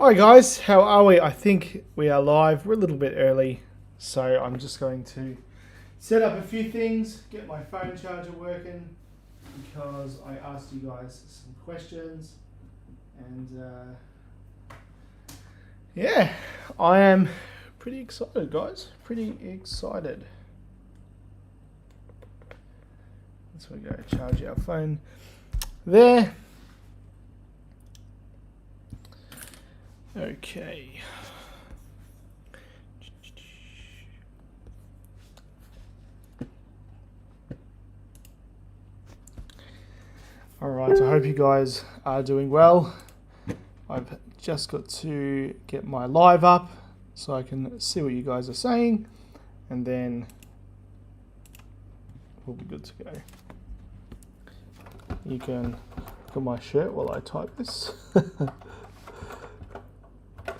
Hi guys, how are we? I think we are live. We're a little bit early, so I'm just going to set up a few things, get my phone charger working, because I asked you guys some questions, and yeah, I am pretty excited, guys. Pretty excited. So we go charge our phone there. Okay. Alright, I hope you guys are doing well. I've just got to get my live up so I can see what you guys are saying, and then we'll be good to go. You can look at my shirt while I type this.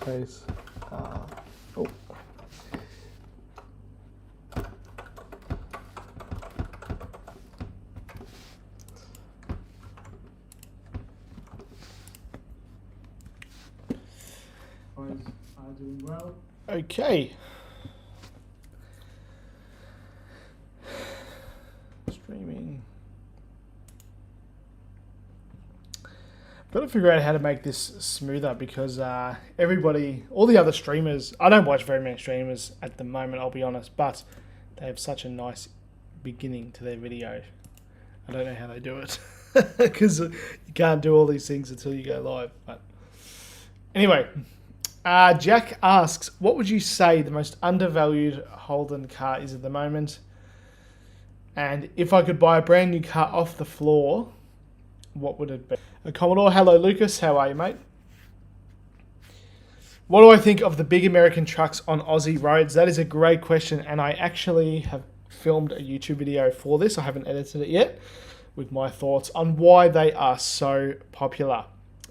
Case. Oh. Are doing well. Okay. Streaming. Got to figure out how to make this smoother because everybody, all the other streamers, I don't watch very many streamers at the moment, I'll be honest, but they have such a nice beginning to their video. I don't know how they do it because you can't do all these things until you go live. But anyway, Jack asks, what would you say the most undervalued Holden car is at the moment? And if I could buy a brand new car off the floor, what would it be? Commodore, hello Lucas, how are you, mate? What do I think of the big American trucks on Aussie roads? That is a great question, and I actually have filmed a YouTube video for this. I haven't edited it yet, with my thoughts on why they are so popular.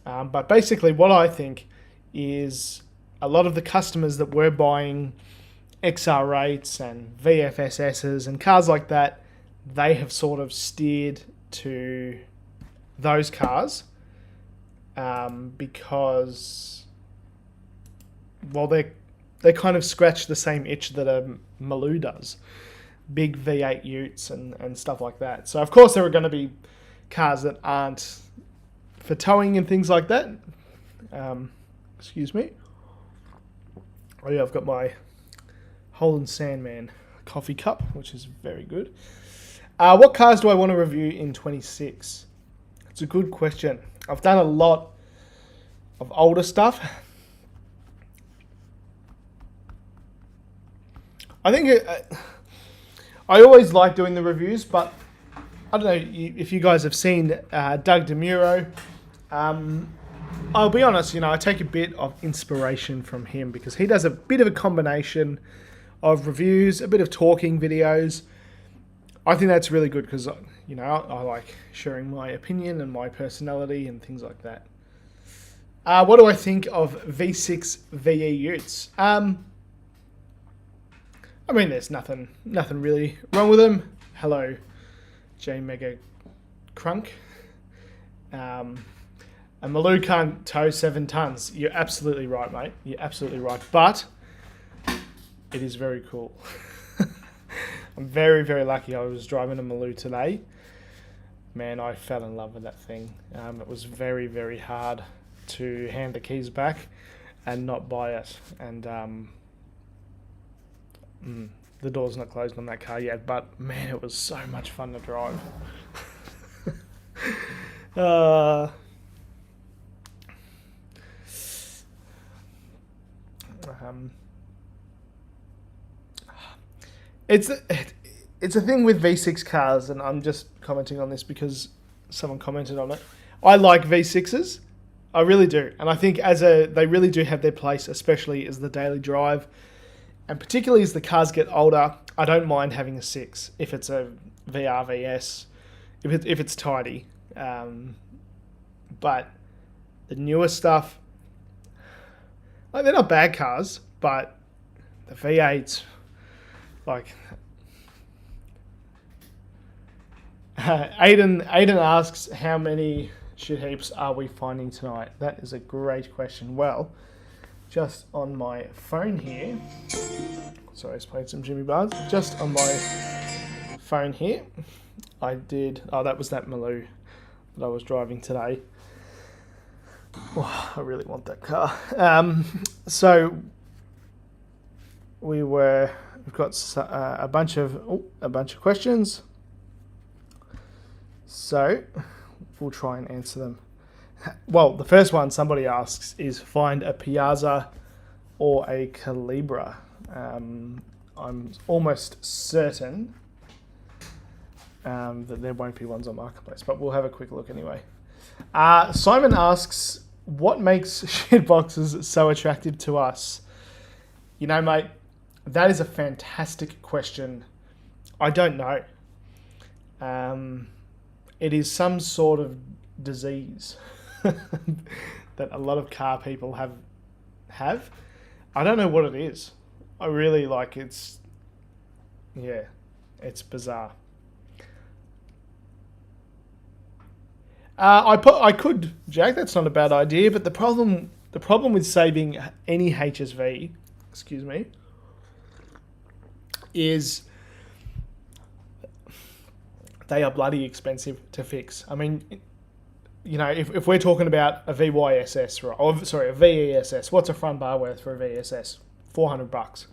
But basically what I think is a lot of the customers that were buying XR8s and VFSSs and cars like that, they have sort of steered to those cars because, well, they kind of scratch the same itch that a Maloo does. Big V8 utes and stuff like that. So of course there are going to be cars that aren't for towing and things like that. Excuse me. Oh yeah, I've got my Holden Sandman coffee cup, which is very good. What cars do I want to review in 26? It's a good question. I've done a lot of older stuff. I think I always like doing the reviews, but I don't know if you guys have seen Doug DeMuro. I'll be honest, I take a bit of inspiration from him because he does a bit of a combination of reviews, a bit of talking videos. I think that's really good because, I like sharing my opinion and my personality and things like that. What do I think of V6 VE utes? I mean, there's nothing really wrong with them. Hello, J Mega Crunk. A Maloo can't tow 7 tons. You're absolutely right, mate. You're absolutely right. But it is very cool. I'm very, very lucky. I was driving a Maloo today. Man, I fell in love with that thing. It was very, very hard to hand the keys back and not buy it. And the door's not closed on that car yet, but man, it was so much fun to drive. It's a thing with V6 cars, and I'm just commenting on this because someone commented on it. I like V6s, I really do, and I think they really do have their place, especially as the daily drive, and particularly as the cars get older. I don't mind having a 6 if it's a VRVS, if it's tidy, but the newer stuff, like, they're not bad cars, but the V8s. Like, Aiden asks, how many shit heaps are we finding tonight? That is a great question. Well, just on my phone here. Sorry, I was playing some Jimmy Bars. Just on my phone here, I did. Oh, that was that Maloo that I was driving today. Oh, I really want that car. So we've got a bunch of questions. So we'll try and answer them. Well, the first one somebody asks is find a Piazza or a Calibra. I'm almost certain that there won't be ones on Marketplace, but we'll have a quick look anyway. Simon asks, what makes shit boxes so attractive to us? You know, mate, that is a fantastic question. I don't know. It is some sort of disease that a lot of car people have. I don't know what it is. I really like it's bizarre. I could, Jack. That's not a bad idea. But the problem with saving any HSV, excuse me, is they are bloody expensive to fix. I mean, you know, if we're talking about a VYSS, right? Or, sorry, a VESS. What's a front bar worth for a VSS? $400.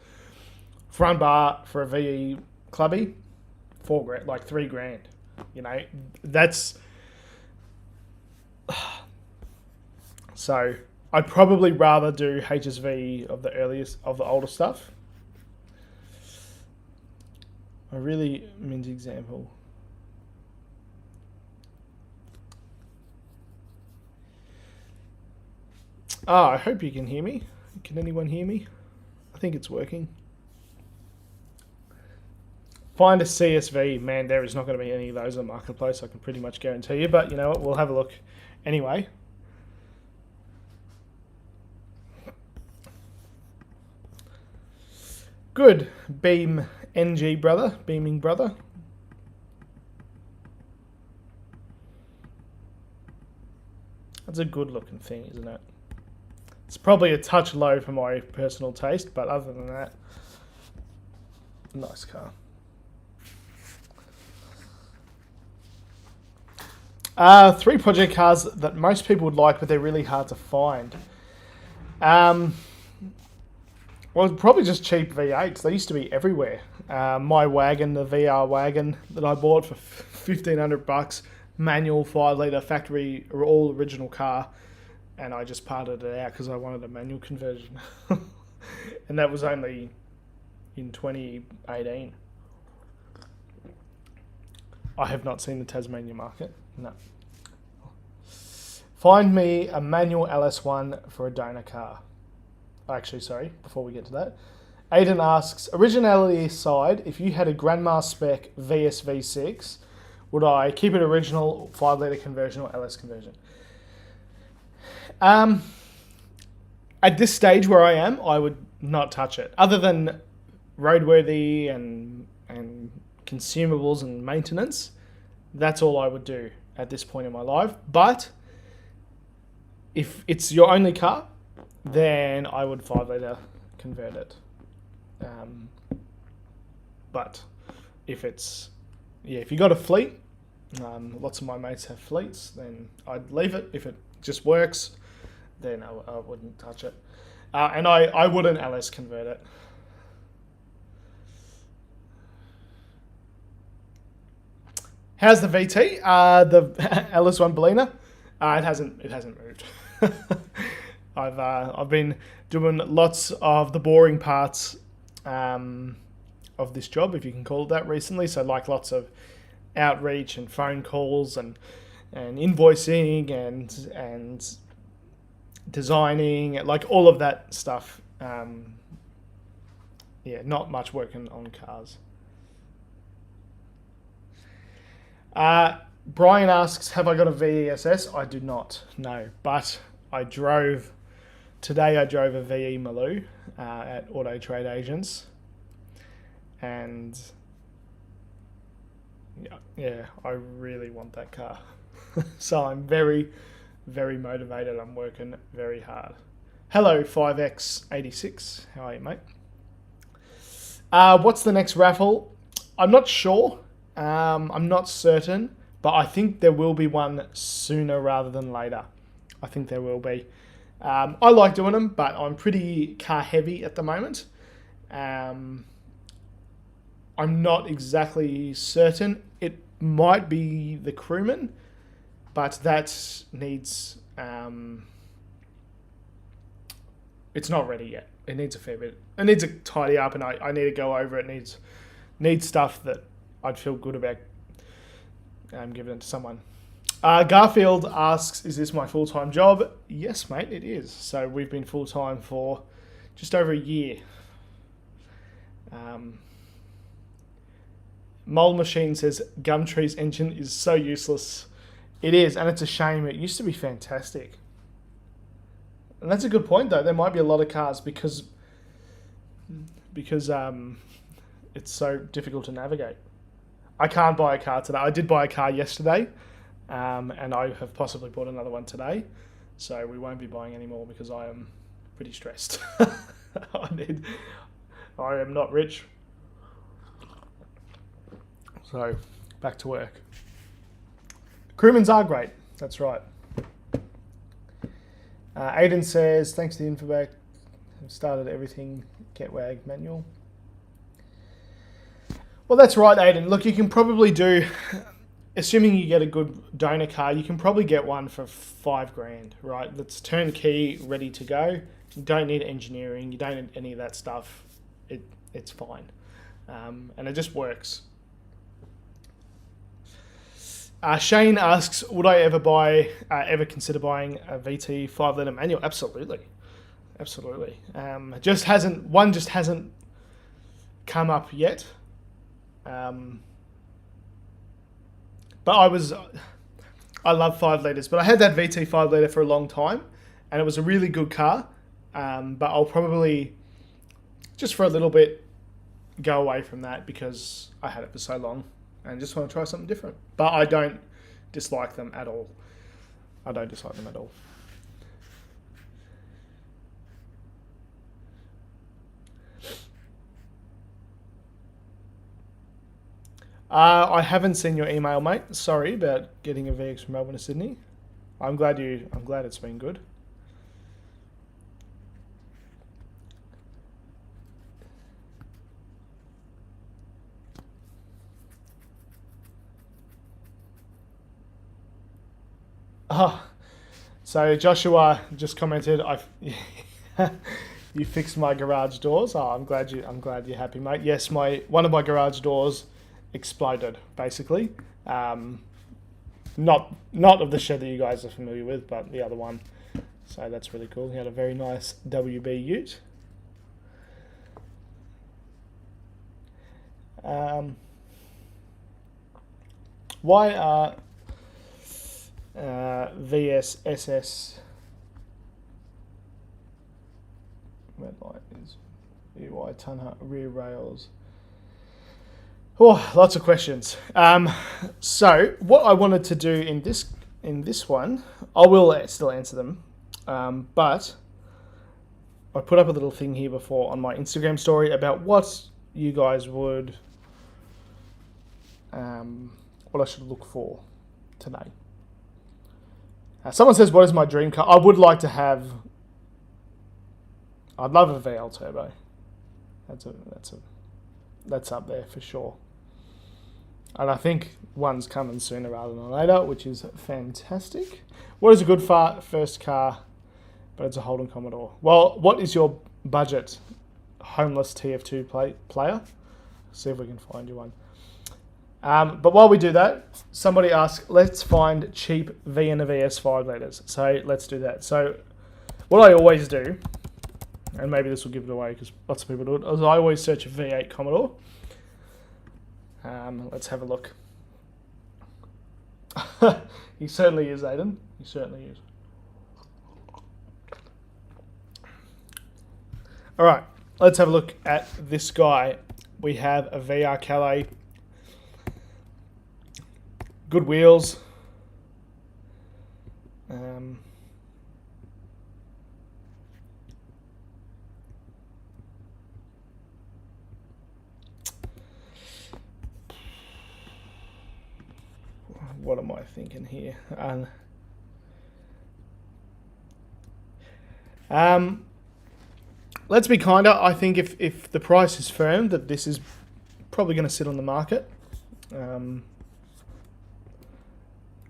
Front bar for a VE clubby, $4,000, like $3,000. You know, that's. So I'd probably rather do HSV of the older stuff. A really mint example. I hope you can hear me. Can anyone hear me? I think it's working. Find a CSV. Man, there is not going to be any of those on Marketplace, I can pretty much guarantee you. But you know what? We'll have a look anyway. Good. Beam NG brother. Beaming brother. That's a good looking thing, isn't it? It's probably a touch low for my personal taste, but other than that, nice car. 3 project cars that most people would like, but they're really hard to find. Well, probably just cheap V8s. They used to be everywhere. My wagon, the VR wagon that I bought for $1,500, manual 5-litre factory, all original car, and I just parted it out because I wanted a manual conversion. And that was only in 2018. I have not seen the Tasmania market. No. Find me a manual LS1 for a donor car. Actually, sorry, before we get to that. Aiden asks, originality aside, if you had a Grandma spec VSV6, would I keep it original 5-litre conversion or LS conversion? At this stage where I am, I would not touch it. Other than roadworthy and consumables and maintenance, that's all I would do at this point in my life. But if it's your only car, then I would 5-litre convert it. But if you got a fleet, lots of my mates have fleets, then I'd leave it. If it just works, then I wouldn't touch it. And I wouldn't LS convert it. How's the VT? The LS1 Bellina? It hasn't moved. I've been doing lots of the boring parts of this job, if you can call it that, recently. So like lots of outreach and phone calls and invoicing and designing, like all of that stuff. Not much working on cars. Brian asks, have I got a VESS? I do not, no. But today I drove a VE Maloo at Auto Trade Agents. And yeah, I really want that car. So I'm very, very motivated. I'm working very hard Hello, 5x86. How are you, mate? What's the next raffle? I'm not sure. I'm not certain, but I think there will be one sooner rather than later. I think there will be. I like doing them, but I'm pretty car heavy at the moment. I'm not exactly certain. It might be the crewman, but that needs... it's not ready yet. It needs a fair bit. It needs a tidy up, and I need to go over it. Needs stuff that I'd feel good about giving it to someone. Garfield asks, is this my full-time job? Yes, mate, it is. So we've been full-time for just over a year. Mole Machine says, Gumtree's engine is so useless. It is, and it's a shame. It used to be fantastic. And that's a good point, though. There might be a lot of cars because it's so difficult to navigate. I can't buy a car today. I did buy a car yesterday, and I have possibly bought another one today. So we won't be buying any more because I am pretty stressed. I am not rich. So, back to work. Crewmans are great. That's right. Aiden says, thanks to the info I've started everything GetWag manual. Well, that's right, Aiden. Look, you can probably do, assuming you get a good donor car, you can probably get one for $5,000, right? That's turnkey, ready to go. You don't need engineering. You don't need any of that stuff. It's fine. And it just works. Shane asks, would I ever consider buying a VT 5-litre manual? Absolutely. Absolutely. Just hasn't come up yet. But I love 5 litres, but I had that VT 5 litre for a long time, and it was a really good car. But I'll probably, just for a little bit, go away from that because I had it for so long and just want to try something different. But I don't dislike them at all. I don't dislike them at all. I haven't seen your email, mate. Sorry about getting a VX from Melbourne to Sydney. I'm glad it's been good. Oh, so Joshua just commented, you fixed my garage doors. Oh, I'm glad you're happy, mate. Yes, one of my garage doors exploded, basically. Not of the shed that you guys are familiar with, but the other one. So that's really cool. He had a very nice WB ute. Why are VSSS red light is UI tonner rear rails? Oh, lots of questions. So what I wanted to do in this one, I will still answer them, but I put up a little thing here before on my Instagram story about what you guys would, what I should look for today. Someone says, what is my dream car? I'd love a VL turbo. That's up there for sure. And I think one's coming sooner rather than later, which is fantastic. What is a good first car, but it's a Holden Commodore? Well, what is your budget? Homeless TF2 player? See if we can find you one. But while we do that, somebody asked, let's find cheap V and a VS 5 litres. So let's do that. So what I always do, and maybe this will give it away because lots of people do it, is I always search a V8 Commodore. Let's have a look. He certainly is, Aiden. He certainly is. All right, let's have a look at this guy. We have a VR Calais. Good wheels. what am I thinking here? Let's be kinder. I think if the price is firm, that this is probably going to sit on the market.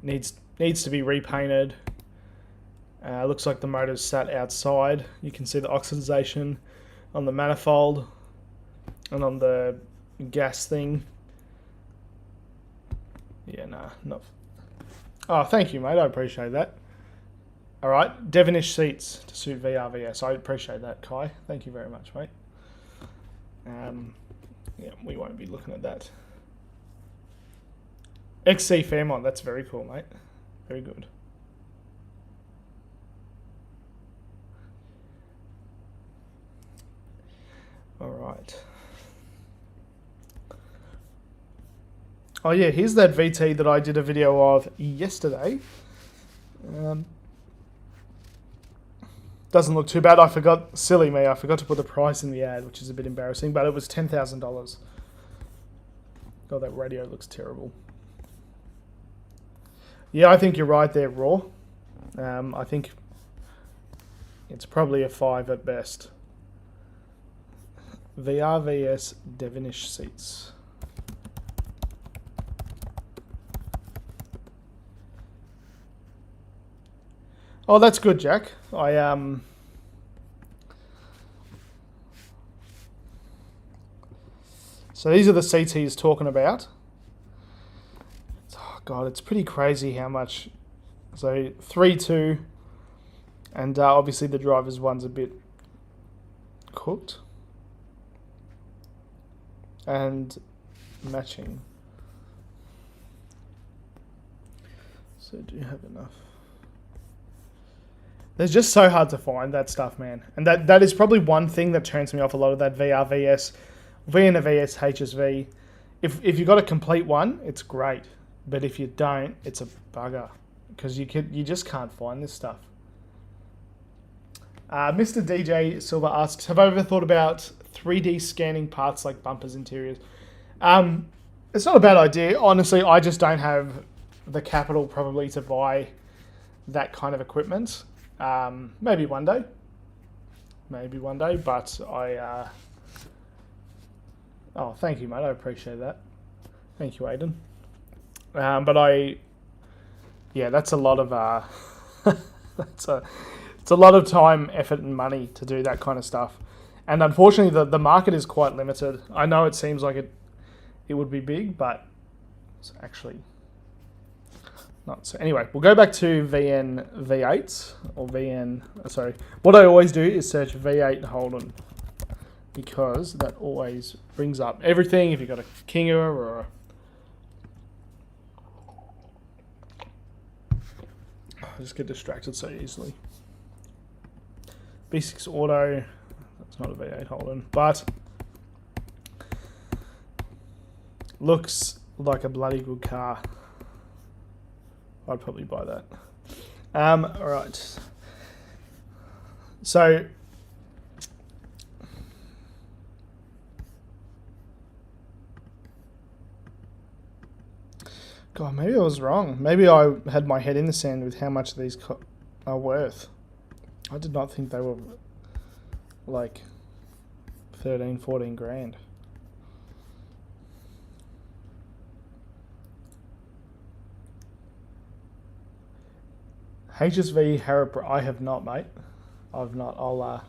Needs to be repainted. Looks like the motor's sat outside. You can see the oxidization on the manifold and on the gas thing. Yeah, nah, not. Oh, thank you, mate. I appreciate that. All right, Devonish seats to suit VRVS. I appreciate that, Kai. Thank you very much, mate. Yeah, we won't be looking at that. XC Fairmont, that's very cool, mate. Very good. All right. Oh yeah, here's that VT that I did a video of yesterday. Doesn't look too bad. I forgot, silly me, I forgot to put the price in the ad, which is a bit embarrassing, but it was $10,000. God, that radio looks terrible. Yeah, I think you're right there, Raw. I think it's probably a 5 at best. VRVS Devonish seats. Oh, that's good, Jack. So these are the seats he's talking about. Oh God, it's pretty crazy how much. So 3.2, and obviously the driver's one's a bit cooked. And matching. So do you have enough? They're just so hard to find, that stuff, man. And that is probably one thing that turns me off a lot of that VRVS, VNVS, HSV. If you got a complete one, it's great. But if you don't, it's a bugger. Because you just can't find this stuff. Mr. DJ Silver asks, have I ever thought about 3D scanning parts like bumpers, interiors? It's not a bad idea. Honestly, I just don't have the capital probably to buy that kind of equipment. Maybe one day, but oh, thank you, mate. I appreciate that. Thank you, Aiden. Yeah, that's a lot of, it's a lot of time, effort and money to do that kind of stuff. And unfortunately, the market is quite limited. I know it seems like it would be big, but it's actually not. So anyway, we'll go back to VN V8 or VN. Sorry, what I always do is search V8 Holden because that always brings up everything. If you've got a Kinga or I just get distracted so easily. B6 Auto. That's not a V8 Holden, but looks like a bloody good car. I'd probably buy that. All right. So, God, maybe I was wrong. Maybe I had my head in the sand with how much these are worth. I did not think they were like 13, 14 grand. HSV Harrop, I have not, mate. I've not. I'll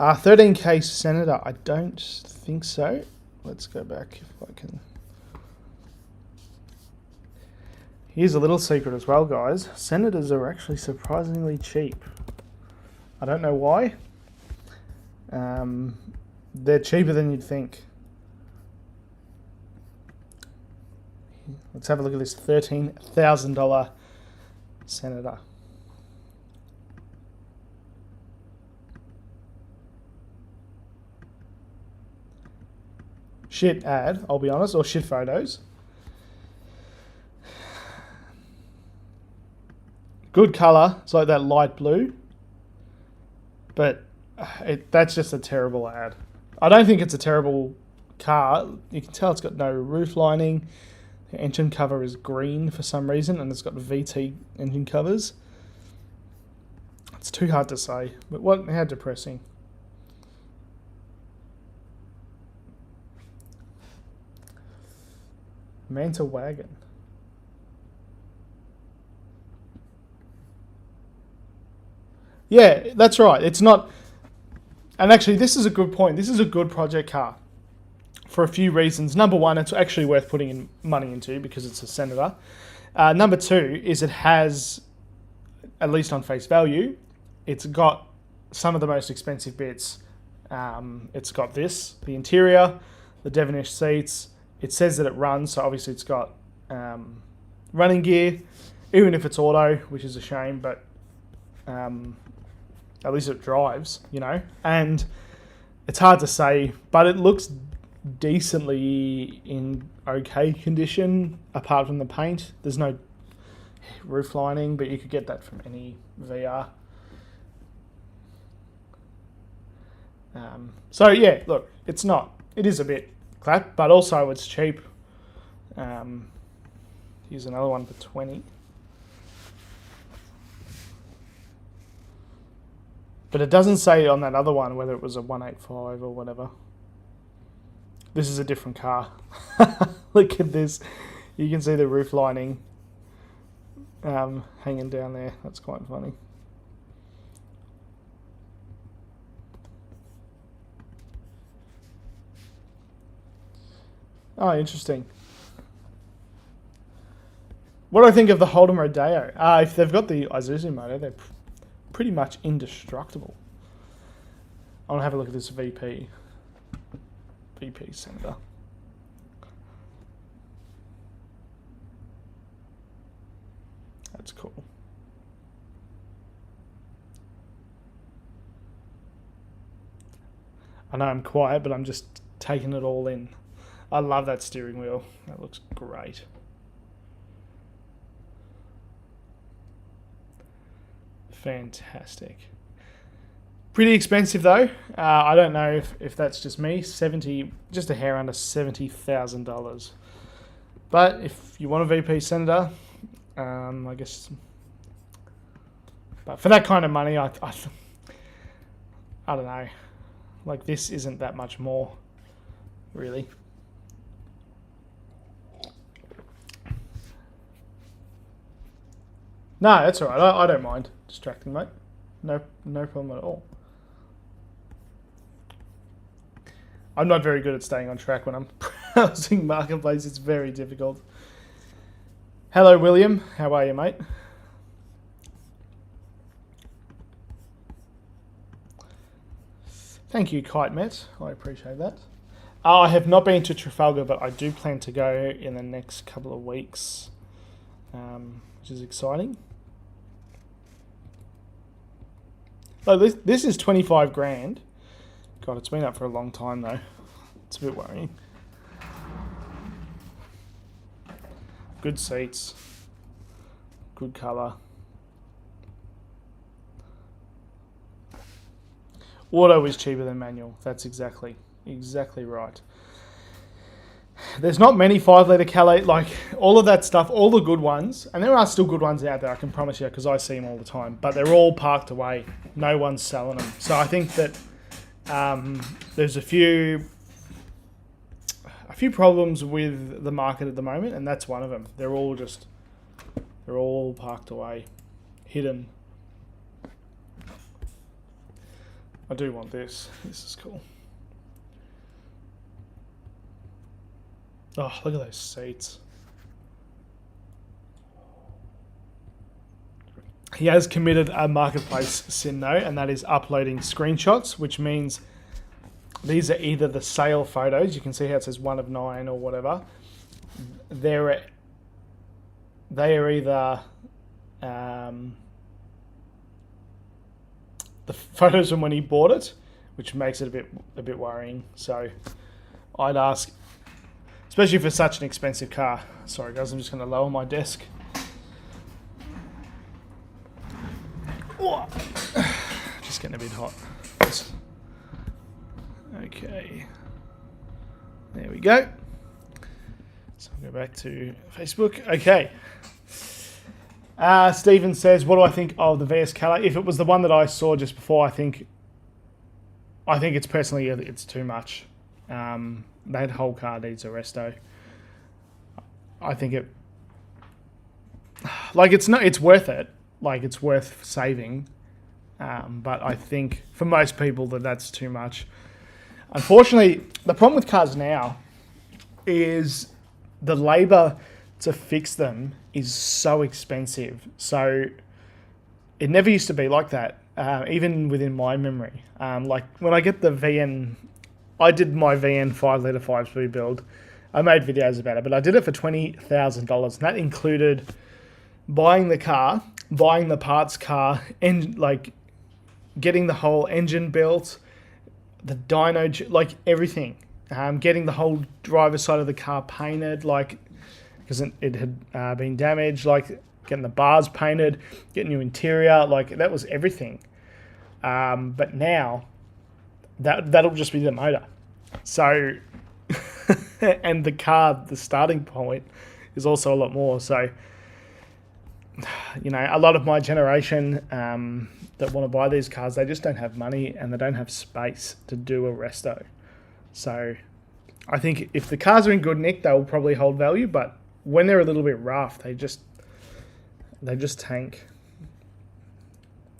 13K Senator, I don't think so. Let's go back if I can. Here's a little secret as well, guys. Senators are actually surprisingly cheap. I don't know why. They're cheaper than you'd think. Let's have a look at this $13,000 Senator. Shit ad, I'll be honest, or shit photos. Good colour, it's like that light blue. But that's just a terrible ad. I don't think it's a terrible car. You can tell it's got no roof lining. The engine cover is green for some reason, and it's got VT engine covers. It's too hard to say, but how depressing. Manta wagon. Yeah, that's right. It's not... And actually, this is a good point. This is a good project car for a few reasons. Number one, it's actually worth putting in money into because it's a Senator. Number two is it has, at least on face value, it's got some of the most expensive bits. It's got the interior, the Devonish seats. It says that it runs, so obviously it's got running gear, even if it's auto, which is a shame, but at least it drives, you know. And it's hard to say, but it looks decently in okay condition, apart from the paint. There's no roof lining, but you could get that from any VR. So yeah, look, it is a bit crap, but also it's cheap. Here's another one for 20. But it doesn't say on that other one whether it was a 185 or whatever. This is a different car. Look at this. You can see the roof lining hanging down there. That's quite funny. Oh, interesting. What do I think of the Holden Rodeo? If they've got the Isuzu motor, they're pretty much indestructible. I want to have a look at this VP Senator. That's cool. I know I'm quiet, but I'm just taking it all in. I love that steering wheel. That looks great. Fantastic. Pretty expensive though. I don't know if that's just me. Just a hair under $70,000. But if you want a VP Senator, I guess. But for that kind of money, I don't know. Like, this isn't that much more, really. No, that's all right. I don't mind distracting, mate. No problem at all. I'm not very good at staying on track when I'm browsing Marketplace. It's very difficult. Hello, William. How are you, mate? Thank you, Kite Met. I appreciate that. I have not been to Trafalgar, but I do plan to go in the next couple of weeks, which is exciting. Oh, this is 25 grand. God, it's been up for a long time though. It's a bit worrying. Good seats. Good colour. Auto is cheaper than manual. That's exactly right. There's not many 5-litre Calais, like all of that stuff, all the good ones, and there are still good ones out there, I can promise you, because I see them all the time, but they're all parked away. No one's selling them. So I think that there's a few problems with the market at the moment, and that's one of them. They're all parked away, hidden. I do want this. This is cool. Oh, look at those seats. He has committed a marketplace sin though, and that is uploading screenshots, which means these are either the sale photos. You can see how it says 1 of 9 or whatever. They are either the photos from when he bought it, which makes it a bit worrying. So I'd ask, especially for such an expensive car. Sorry guys, I'm just going to lower my desk. Just getting a bit hot. Okay. There we go. So I'll go back to Facebook. Okay. Stephen says, what do I think of the VS Colour? If it was the one that I saw just before, I think it's personally, it's too much. That whole car needs a resto. I think it's worth it. Like, it's worth saving. But I think for most people that's too much. Unfortunately, the problem with cars now is the labour to fix them is so expensive. So it never used to be like that, even within my memory. Like when I get the VN, I did my VN 5-litre 5-speed build. I made videos about it, but I did it for $20,000, and that included buying the car, buying the parts car, and like getting the whole engine built, the dyno, like everything. Getting the whole driver's side of the car painted, like, because it had been damaged, like getting the bars painted, getting new interior, like that was everything. But now that'll just be the motor. So, and the car, the starting point is also a lot more. So, you know, a lot of my generation that want to buy these cars, they just don't have money and they don't have space to do a resto. So I think if the cars are in good nick, they'll probably hold value, but when they're a little bit rough, they just tank.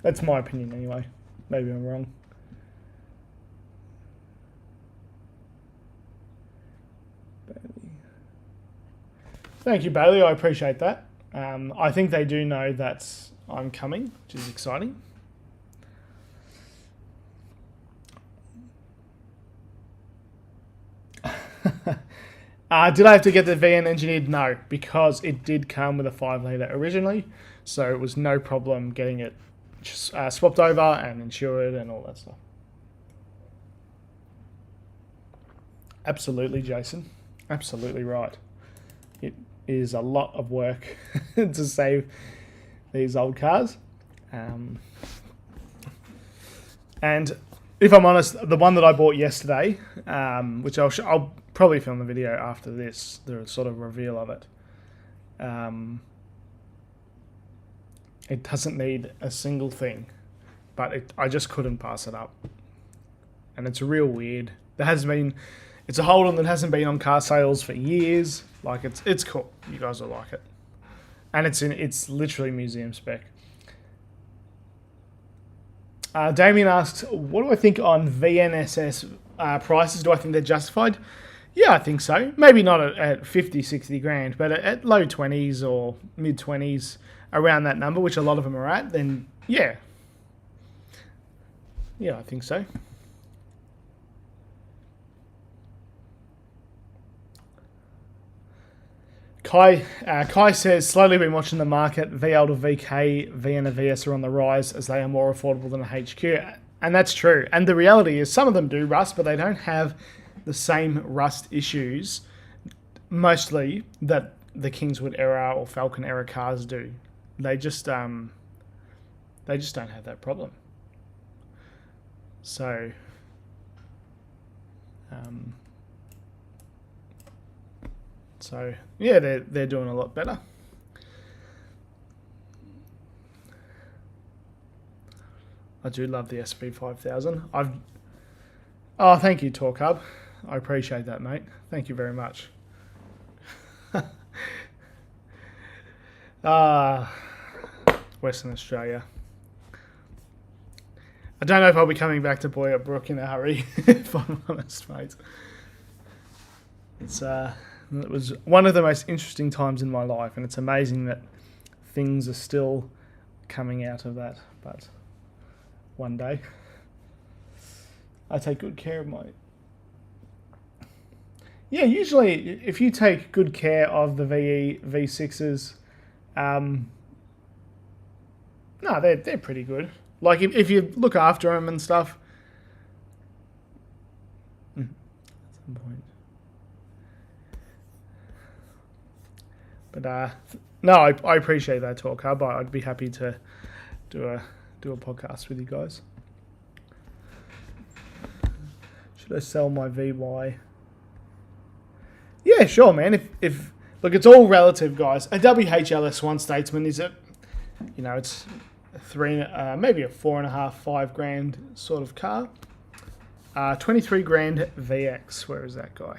That's my opinion anyway. Maybe I'm wrong. Thank you, Bailey. I appreciate that. I think they do know that I'm coming, which is exciting. Did I have to get the VN engineered? No, because it did come with a 5-litre originally, so it was no problem getting it swapped over and insured and all that stuff. Absolutely, Jason. Absolutely right. It is a lot of work to save these old cars. And if I'm honest, the one that I bought yesterday, which I'll probably film the video after this, the sort of reveal of it. It doesn't need a single thing, but I just couldn't pass it up. And it's real weird. It's a Holden that hasn't been on car sales for years. Like, it's cool. You guys will like it. And it's literally museum spec. Damien asks, what do I think on VNSS prices? Do I think they're justified? Yeah, I think so. Maybe not at 50, 60 grand, but at low 20s or mid 20s, around that number, which a lot of them are at, then yeah. Yeah, I think so. Kai says, slowly been watching the market. VL to VK, VN and VS are on the rise as they are more affordable than a HQ. And that's true. And the reality is some of them do rust, but they don't have the same rust issues, mostly, that the Kingswood era or Falcon era cars do. They just don't have that problem. So, yeah, they're doing a lot better. I do love the SP5000. Oh, thank you, Talk Hub. I appreciate that, mate. Thank you very much. Western Australia. I don't know if I'll be coming back to Boyup Brook in a hurry, if I'm honest, mate. It was one of the most interesting times in my life, and it's amazing that things are still coming out of that. But one day, I take good care of my... Yeah, usually if you take good care of the VE V6s, no, they're pretty good. Like if you look after them and stuff. At some point. But no, I appreciate that, Talk Hub. I'd be happy to do a podcast with you guys. Should I sell my VY? Yeah, sure, man. If look, it's all relative, guys. A WHLS1 Statesman is it's maybe a 4.5, 5 grand sort of car. 23 grand VX. Where is that guy?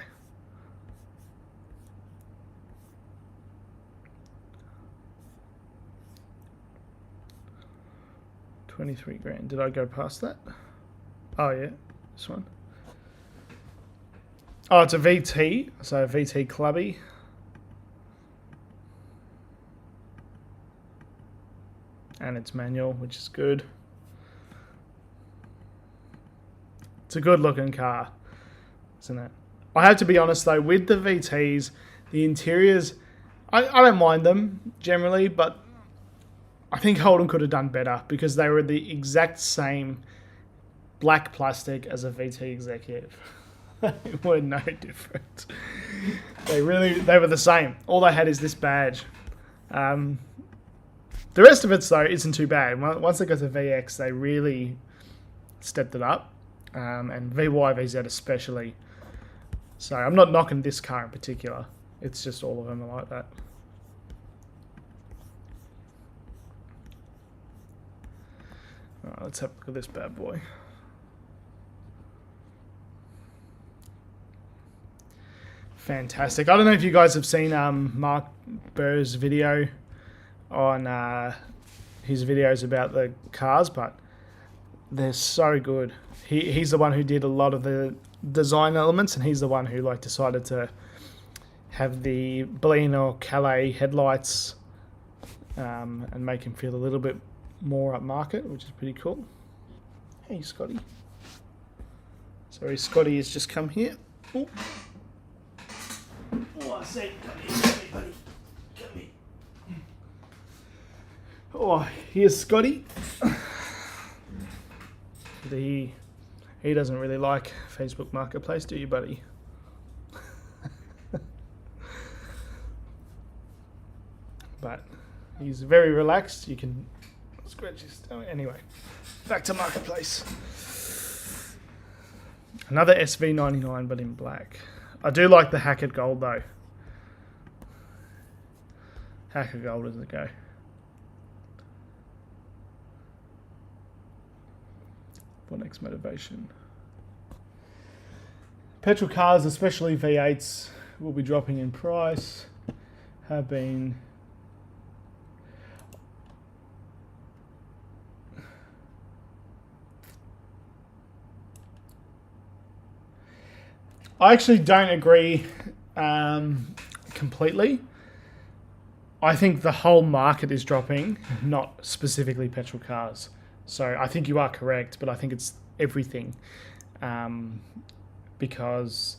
$23 grand. Did I go past that? Oh yeah, this one. Oh, it's a VT, so VT Clubby. And it's manual, which is good. It's a good looking car, isn't it? I have to be honest though, with the VTs, the interiors, I don't mind them generally, but I think Holden could have done better because they were the exact same black plastic as a VT Executive. They were no different. They were the same. All they had is this badge. The rest of it though isn't too bad. Once they got to VX, they really stepped it up, and VY, VZ especially. So I'm not knocking this car in particular. It's just all of them are like that. Alright, let's have a look at this bad boy. Fantastic. I don't know if you guys have seen Mark Burr's video on his videos about the cars, but they're so good. He's the one who did a lot of the design elements, and he's the one who decided to have the Blaine or Calais headlights and make him feel a little bit more upmarket, which is pretty cool. Hey, Scotty. Sorry, Scotty has just come here. Oh, I see. Come here, buddy. Come here. Oh, here's Scotty. He doesn't really like Facebook Marketplace, do you, buddy? But he's very relaxed. You can scratch his stomach. Anyway, back to Marketplace. Another SV99, but in black. I do like the Hackett Gold, though. Hackett Gold does it go. For next motivation. Petrol cars, especially V8s, will be dropping in price. Have been. I actually don't agree completely. I think the whole market is dropping, not specifically petrol cars. So I think you are correct, but I think it's everything. Because,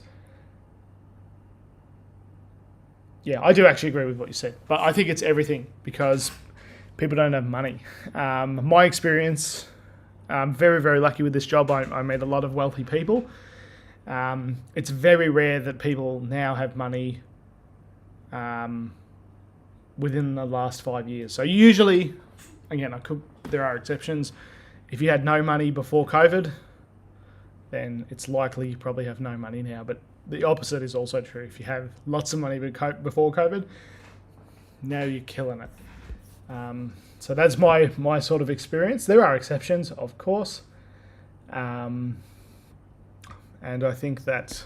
yeah, I do actually agree with what you said. But I think it's everything because people don't have money. My experience, I'm very, very lucky with this job. I meet a lot of wealthy people. It's very rare that people now have money within the last 5 years. So usually, again, there are exceptions. If you had no money before COVID, then it's likely you probably have no money now. But the opposite is also true. If you have lots of money before COVID, now you're killing it. So that's my sort of experience. There are exceptions, of course. And I think that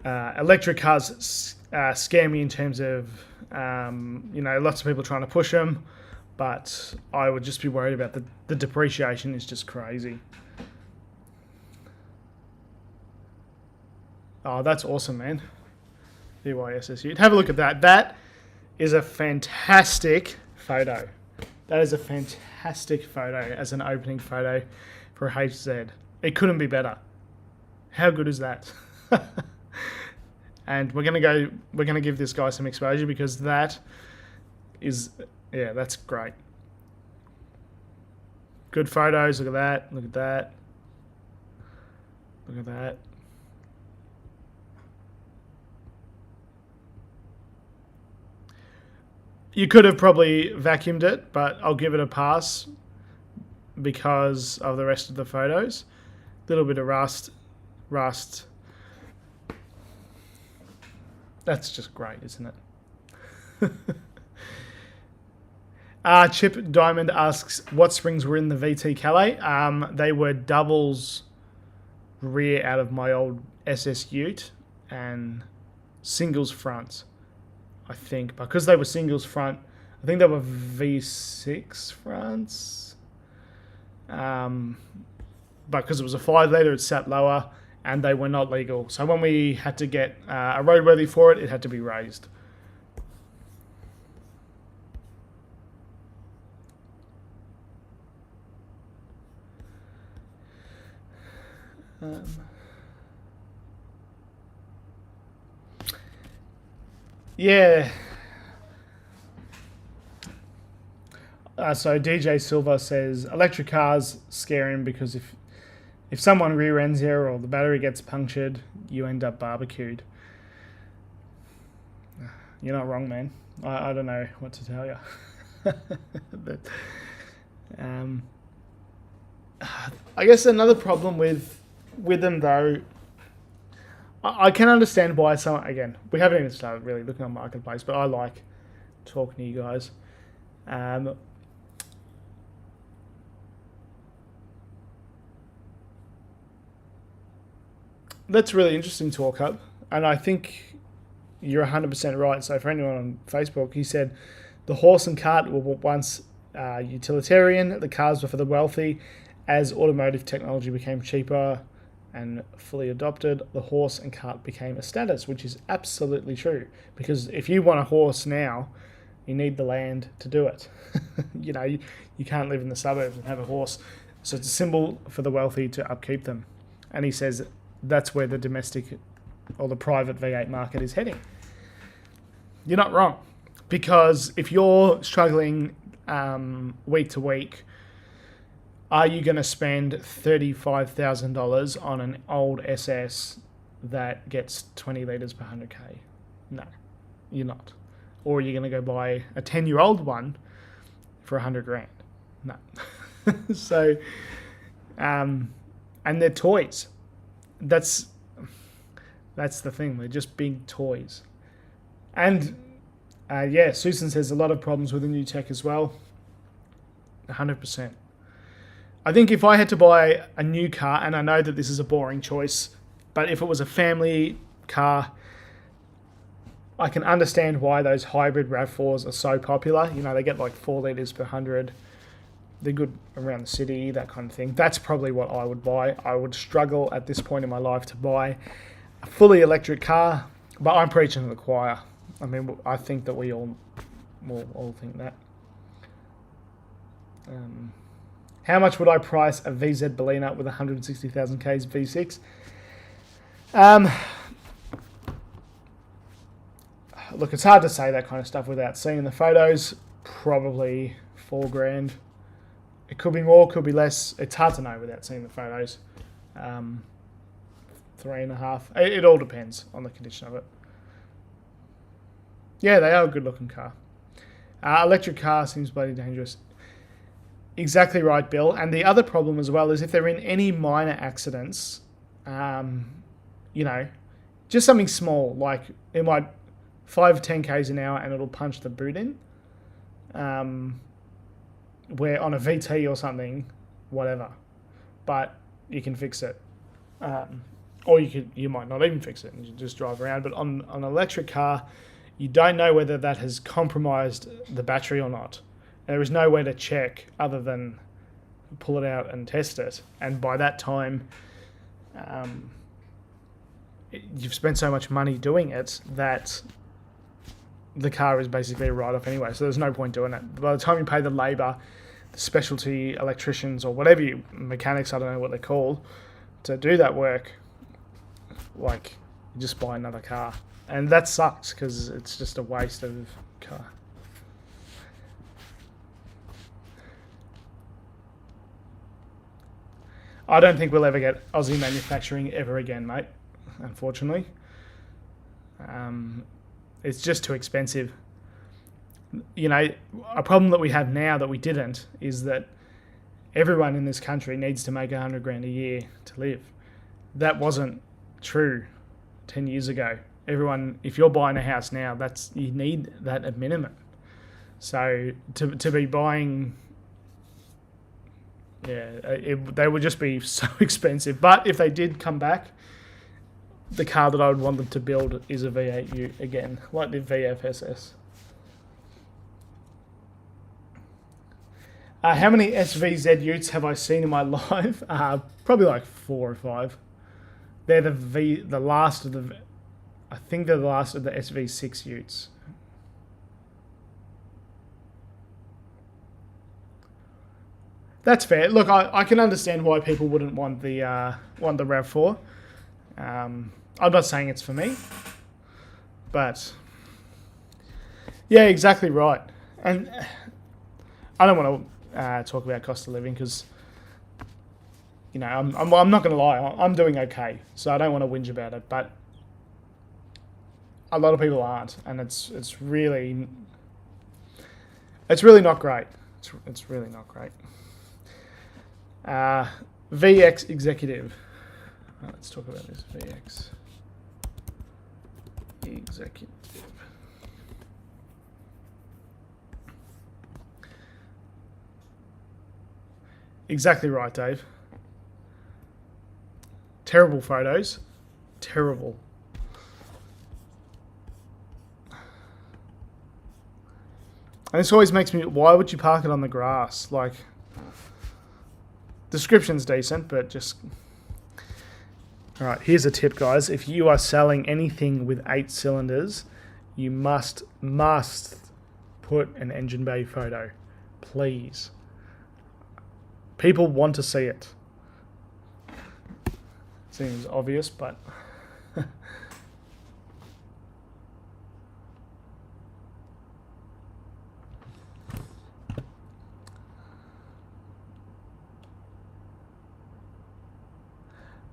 electric cars scare me in terms of, lots of people trying to push them, but I would just be worried about the depreciation is just crazy. Oh, that's awesome, man. VYSSU. Have a look at that. That is a fantastic photo. That is a fantastic photo as an opening photo for HZ. It couldn't be better. How good is that? And we're gonna give this guy some exposure because that is, yeah, that's great. Good photos. Look at that. Look at that. Look at that. You could have probably vacuumed it, but I'll give it a pass because of the rest of the photos. A little bit of rust. That's just great, isn't it? Chip Diamond asks, what springs were in the VT Calais? They were doubles rear out of my old SS Ute and singles fronts, I think. Because they were singles front, I think they were V6 fronts. But because it was a 5 litre, it sat lower and they were not legal. So when we had to get a roadworthy for it, it had to be raised. Yeah. So DJ Silva says electric cars scare him because if someone rear ends you or the battery gets punctured, you end up barbecued. You're not wrong, man. I don't know what to tell you. But, I guess another problem with them though, I can understand why someone, again, we haven't even started really looking on Marketplace, but I like talking to you guys. That's really interesting, Talk Hub, and I think you're 100% right. So for anyone on Facebook, he said the horse and cart were once utilitarian, the cars were for the wealthy. As automotive technology became cheaper and fully adopted, the horse and cart became a status, which is absolutely true. Because if you want a horse now, you need the land to do it. You can't live in the suburbs and have a horse. So it's a symbol for the wealthy to upkeep them. And he says that's where the domestic or the private V8 market is heading. You're not wrong. Because if you're struggling week to week, are you going to spend $35,000 on an old SS that gets 20 litres per 100k? No, you're not. Or are you going to go buy a 10-year-old one for $100,000? No. So, and they're toys. That's the thing. They're just big toys. And Susan says a lot of problems with the new tech as well. 100%. I think if I had to buy a new car, and I know that this is a boring choice, but if it was a family car, I can understand why those hybrid RAV4s are so popular. They get like 4 litres per 100. They're good around the city, that kind of thing. That's probably what I would buy. I would struggle at this point in my life to buy a fully electric car, but I'm preaching to the choir. I mean, I think that we all think that. How much would I price a VZ Bellina with 160,000 Ks V6? Look, it's hard to say that kind of stuff without seeing the photos. Probably $4,000. It could be more, could be less. It's hard to know without seeing the photos. 3.5. It all depends on the condition of it. Yeah, they are a good-looking car. Electric car seems bloody dangerous. Exactly right, Bill. And the other problem as well is if they're in any minor accidents, just something small, like it might 5 or 10 k's an hour and it'll punch the boot in. Where on a VT or something, whatever, but you can fix it. Or you might not even fix it and you just drive around. But on an electric car, you don't know whether that has compromised the battery or not. There is no way to check other than pull it out and test it. And by that time, you've spent so much money doing it that the car is basically a write-off anyway. So there's no point doing it. By the time you pay the labour, the specialty electricians or whatever mechanics, I don't know what they're called, to do that work, like, you just buy another car. And that sucks because it's just a waste of car. I don't think we'll ever get Aussie manufacturing ever again, mate, unfortunately. It's just too expensive. A problem that we have now that we didn't is that everyone in this country needs to make $100,000 a year to live. That wasn't true 10 years ago. everyone, if you're buying a house now, you need that at minimum. So to be buying, they would just be so expensive. But if they did come back, the car that I would want them to build is a V8 Ute again, like the VFSS. How many SVZ Utes have I seen in my life? Probably like 4 or 5. They're the last of the. I think they're the last of the SV6 Utes. That's fair. Look, I can understand why people wouldn't want the RAV4. I'm not saying it's for me, but yeah, exactly right. And I don't want to talk about cost of living because, you know, I'm not going to lie. I'm doing okay, so I don't want to whinge about it. But a lot of people aren't, and it's really not great. It's really not great. VX Executive. Let's talk about this VX Executive. Exactly right, Dave. Terrible photos. Terrible. And this always makes me, why would you park it on the grass? Like, description's decent, but just... Alright, here's a tip, guys. If you are selling anything with 8 cylinders, you must put an engine bay photo. Please. People want to see it. Seems obvious, but...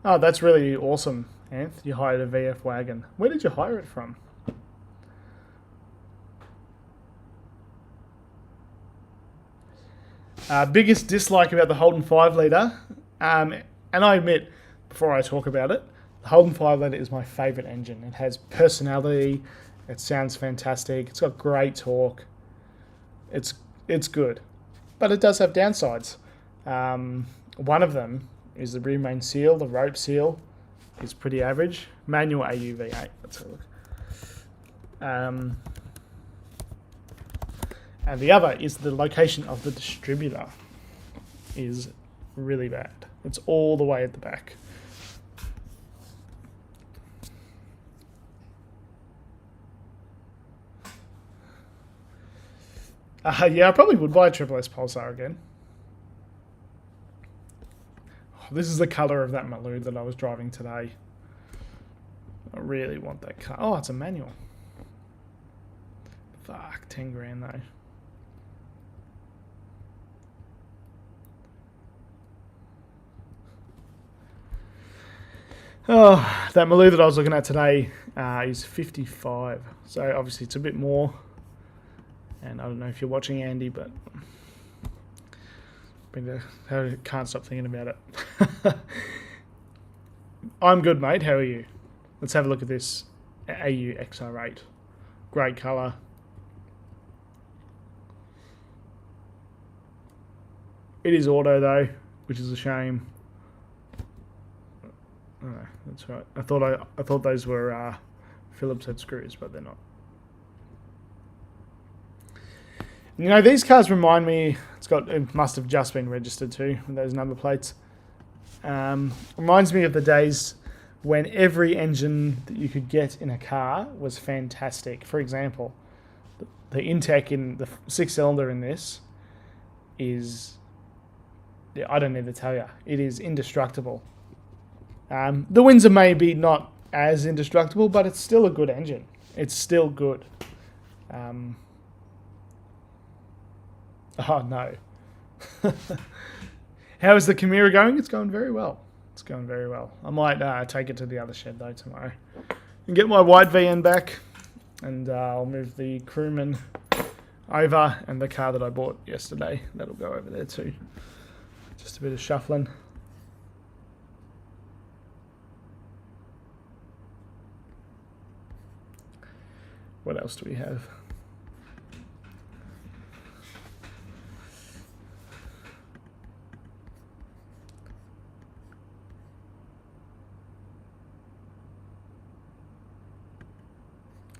Oh, that's really awesome, Anth. You hired a VF wagon. Where did you hire it from? Biggest dislike about the Holden 5 litre, and I admit, before I talk about it, the Holden 5 litre is my favourite engine. It has personality, it sounds fantastic, it's got great torque, it's good, but it does have downsides. One of them is the rear main seal, the rope seal is pretty average. Manual AU V8, let's have a look. And the other is the location of the distributor is really bad. It's all the way at the back. Yeah, I probably would buy a Triple S Pulsar again. This is the colour of that Maloo that I was driving today. I really want that car. Oh, it's a manual. Fuck, 10 grand though. Oh, that Maloo that I was looking at today is 55. So obviously it's a bit more. And I don't know if you're watching, Andy, but... I can't stop thinking about it. I'm good, mate. How are you? Let's have a look at this AU XR8. Great colour. It is auto though, which is a shame. Oh, that's right. I thought those were Phillips head screws, but they're not. You know, these cars remind me, it must have just been registered too, with those number plates. Reminds me of the days when every engine that you could get in a car was fantastic. For example, the Intec in the 6-cylinder in this is, I don't need to tell you, it is indestructible. The Windsor may be not as indestructible, but it's still a good engine. It's still good. Oh, no. How is the Chimera going? It's going very well. It's going very well. I might take it to the other shed, though, tomorrow. And get my white VN back. And I'll move the Crewman over. And the car that I bought yesterday, that'll go over there too. Just a bit of shuffling. What else do we have?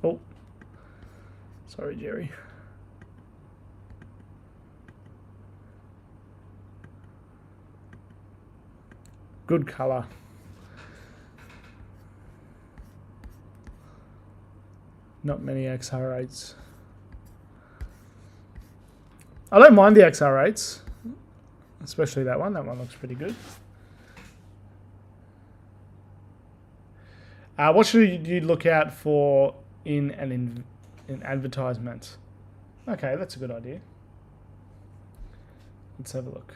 Oh, sorry, Jerry. Good colour. Not many XR8s. I don't mind the XR8s, especially that one. That one looks pretty good. What should you look out for in an advertisement? Okay, that's a good idea. Let's have a look.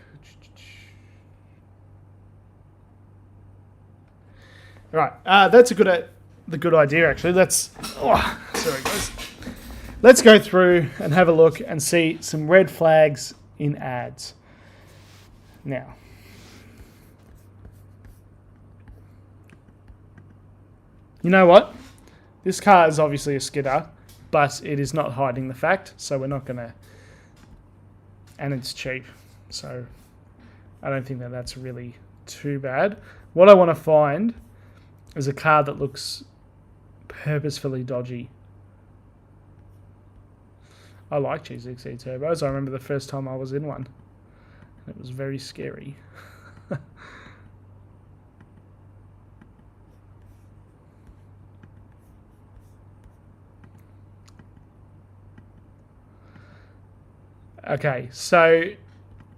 Right, that's a good idea actually. Sorry guys. Let's go through and have a look and see some red flags in ads. Now, you know what? This car is obviously a skidder, but it is not hiding the fact, so we're not gonna. And it's cheap, so I don't think that that's really too bad. What I want to find is a car that looks purposefully dodgy. I like GZXE turbos. I remember the first time I was in one. It was very scary. Okay, so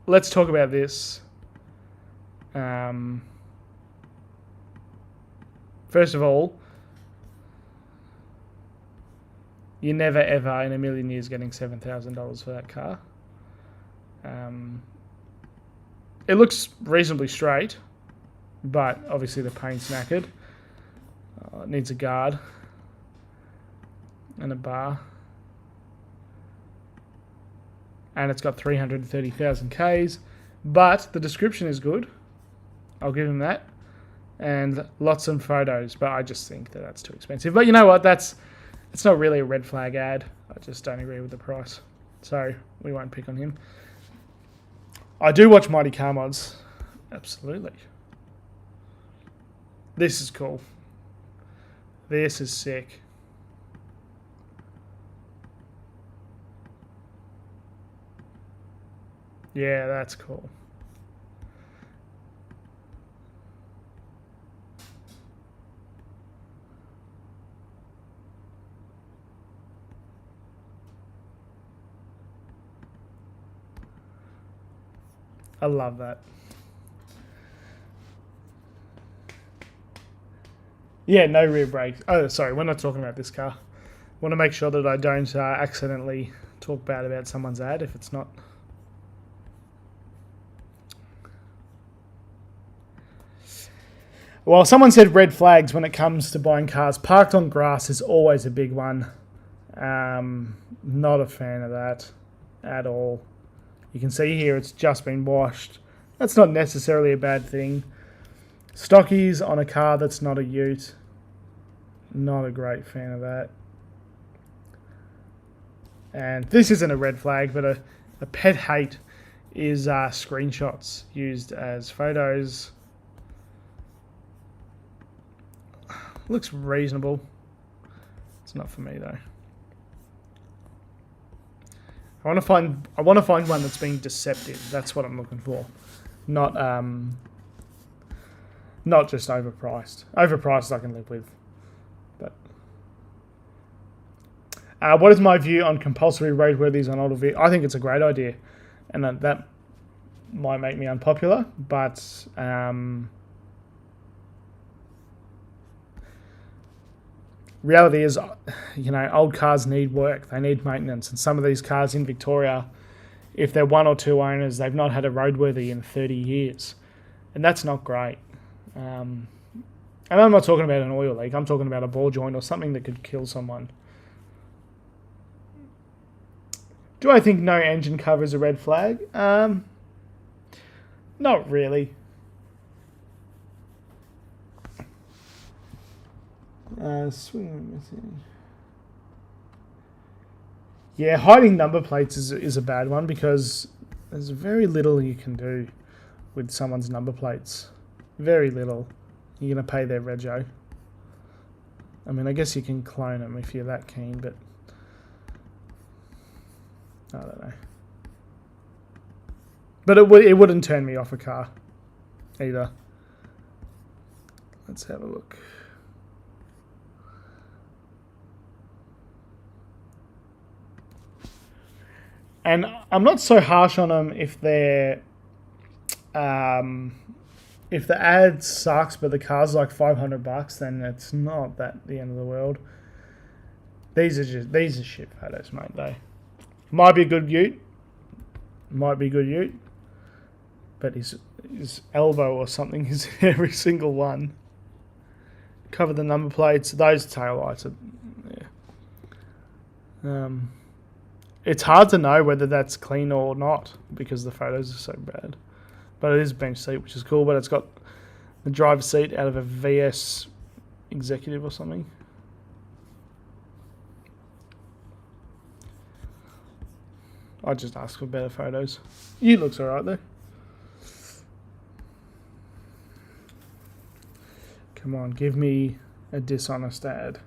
let's talk about this. First of all, you're never ever in a million years getting $7,000 for that car. It looks reasonably straight, but obviously the paint's knackered. It needs a guard and a bar. And it's got 330,000 Ks, but the description is good. I'll give him that. And lots of photos, but I just think that that's too expensive. But you know what? It's not really a red flag ad. I just don't agree with the price. So we won't pick on him. I do watch Mighty Car Mods. Absolutely. This is cool. This is sick. Yeah, that's cool. I love that. Yeah, no rear brakes. Oh, sorry, we're not talking about this car. Want to make sure that I don't accidentally talk bad about someone's ad if it's not. Well, someone said red flags when it comes to buying cars. Parked on grass is always a big one. Not a fan of that at all. You can see here it's just been washed. That's not necessarily a bad thing. Stockies on a car that's not a ute. Not a great fan of that. And this isn't a red flag, but a pet hate is screenshots used as photos. Looks reasonable. It's not for me though. I want to find one that's being deceptive. That's what I'm looking for. Not just overpriced. Overpriced I can live with. But what is my view on compulsory roadworthies on older vehicles? I think it's a great idea, and that might make me unpopular, but reality is, old cars need work. They need maintenance. And some of these cars in Victoria, if they're one or two owners, they've not had a roadworthy in 30 years. And that's not great. And I'm not talking about an oil leak. I'm talking about a ball joint or something that could kill someone. Do I think no engine cover is a red flag? Not really. Swing missing. Yeah, hiding number plates is a bad one because there's very little you can do with someone's number plates. Very little. You're going to pay their rego. I mean, I guess you can clone them if you're that keen, but I don't know. But it wouldn't turn me off a car either. Let's have a look. And I'm not so harsh on them if they're if the ad sucks but the car's like $500, then it's not that the end of the world. These are shit photos, mate. They might be a good ute, but his elbow or something is every single one. Cover the number plates. Those taillights are, yeah. It's hard to know whether that's clean or not because the photos are so bad. But it is bench seat, which is cool. But it's got the driver's seat out of a VS Executive or something. I just asked for better photos. You looks alright though. Come on, give me a dishonest ad.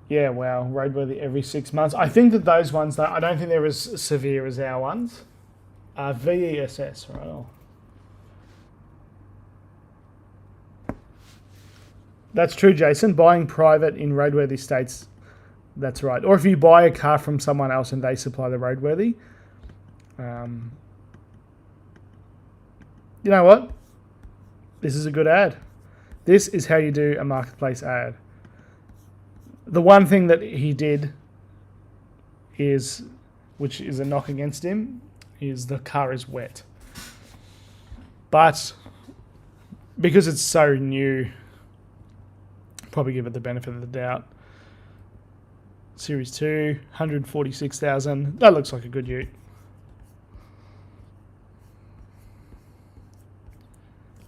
Yeah, wow, roadworthy every 6 months. I think that those ones, though, I don't think they're as severe as our ones. VESS, right? Oh. That's true, Jason. Buying private in roadworthy states, that's right. Or if you buy a car from someone else and they supply the roadworthy. You know what? This is a good ad. This is how you do a marketplace ad. The one thing that he did is, which is a knock against him, is the car is wet. But because it's so new, probably give it the benefit of the doubt. Series 2, 146,000. That looks like a good ute.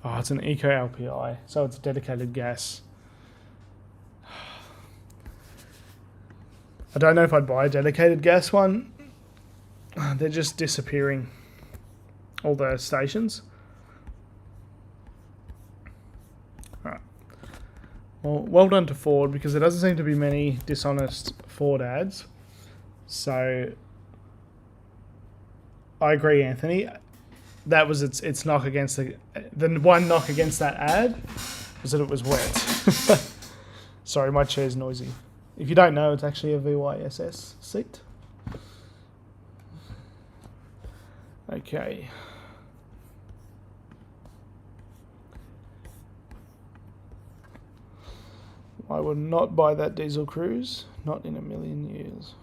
Oh, it's an Eco LPI, so it's dedicated gas. I don't know if I'd buy a dedicated gas one. They're just disappearing, all the stations. Alright. Well done to Ford, because there doesn't seem to be many dishonest Ford ads. So, I agree, Anthony. That was its knock against the one knock against that ad was that it was wet. Sorry, my chair's noisy. If you don't know, it's actually a VYSS seat. Okay. I would not buy that diesel cruise, not in a million years.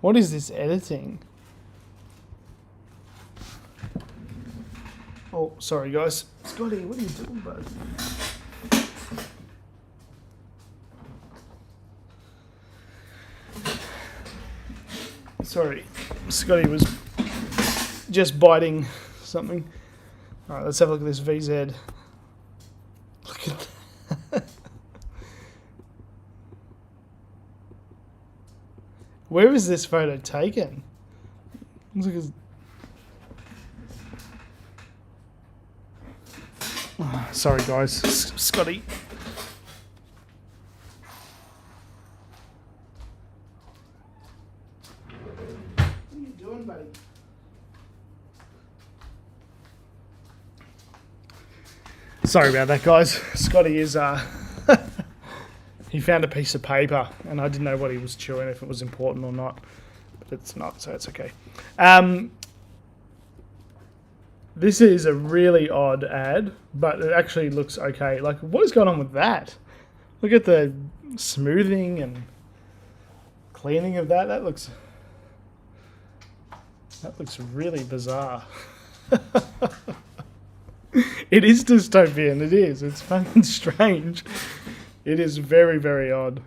What is this editing? Oh, sorry guys. Scotty, what are you doing, bud? Sorry, Scotty was just biting something. Alright, let's have a look at this VZ. Look at that. Where is this photo taken? Looks like it's... Oh, sorry guys, Scotty. What are you doing, buddy? Sorry about that, guys. Scotty is he found a piece of paper, and I didn't know what he was chewing, if it was important or not. But it's not, so it's okay. This is a really odd ad, but it actually looks okay. Like, what is going on with that? Look at the smoothing and cleaning of that. That looks really bizarre. It is dystopian. It is. It's fucking strange. It is very, very odd.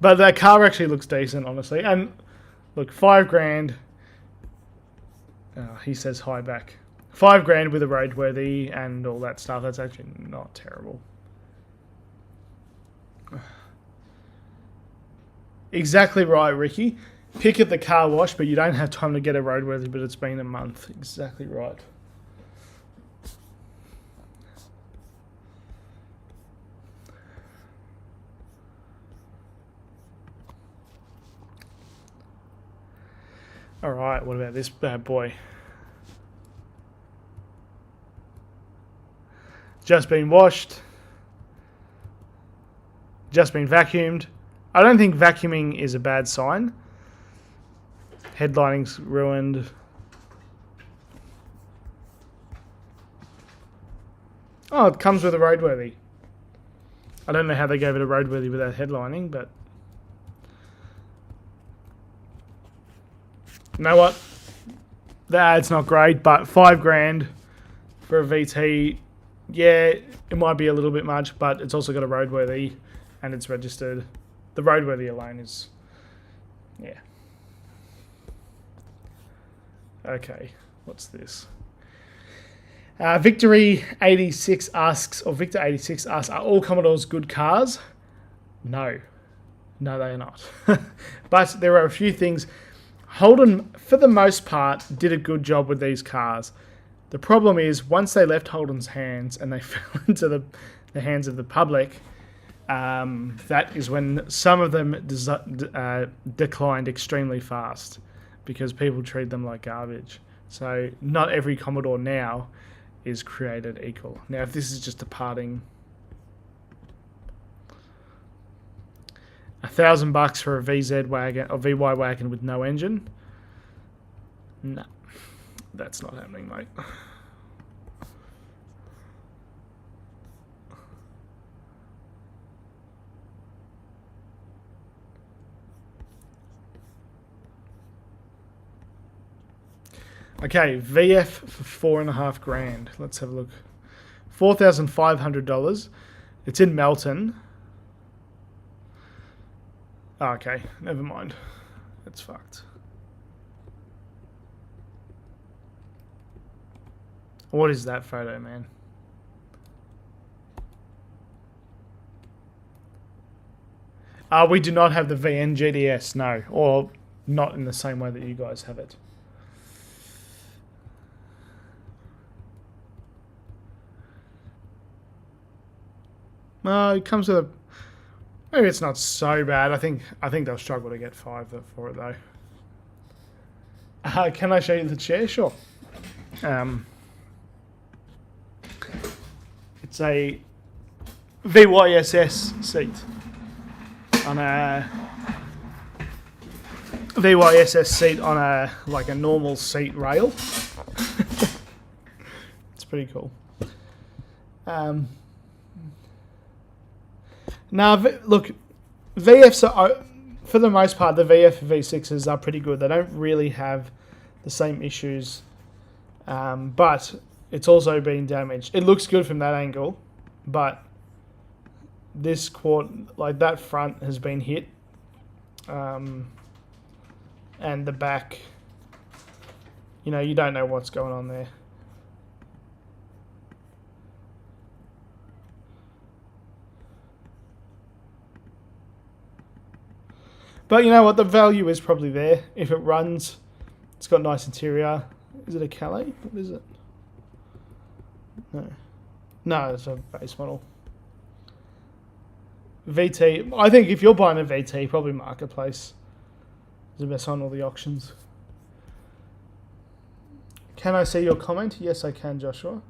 But that car actually looks decent, honestly. And look, $5,000. He says high back. $5,000 with a roadworthy and all that stuff. That's actually not terrible. Exactly right, Ricky. Pick at the car wash, but you don't have time to get a roadworthy, but it's been a month. Exactly right. Alright, what about this bad boy? Just been washed. Just been vacuumed. I don't think vacuuming is a bad sign. Headlighting's ruined. Oh, it comes with a roadworthy. I don't know how they gave it a roadworthy without headlining, but... You know what? That's not great, but $5,000 for a VT, yeah, it might be a little bit much, but it's also got a roadworthy and it's registered. The roadworthy alone is, yeah. Okay, what's this? Victory 86 asks, or Victor 86 asks, are all Commodores good cars? No. No, they are not. But there are a few things. Holden, for the most part, did a good job with these cars. The problem is, once they left Holden's hands and they fell into the hands of the public, that is when some of them declined extremely fast because people treat them like garbage. So not every Commodore now is created equal. Now, if this is just a parting... $1,000 for a VZ wagon or VY wagon with no engine? No, that's not happening, mate. Okay, VF for $4,500. Let's have a look. $4,500. It's in Melton. Oh, okay, never mind. That's fucked. What is that photo, man? We do not have the VN GDS, no. Or not in the same way that you guys have it. It comes with a... Maybe it's not so bad. I think they'll struggle to get 5 for it though. Can I show you the chair? Sure. It's a VYSS seat on a VYSS seat on a like a normal seat rail. It's pretty cool. Now, look, VFs are, for the most part, the VF V6s are pretty good. They don't really have the same issues, but it's also been damaged. It looks good from that angle, but this like that front has been hit, and the back, you know, you don't know what's going on there. But you know what? The value is probably there. If it runs, it's got nice interior. Is it a Calais? What is it? No. No, it's a base model. VT. I think if you're buying a VT, probably Marketplace is the best on all the auctions. Can I see your comment? Yes, I can, Joshua.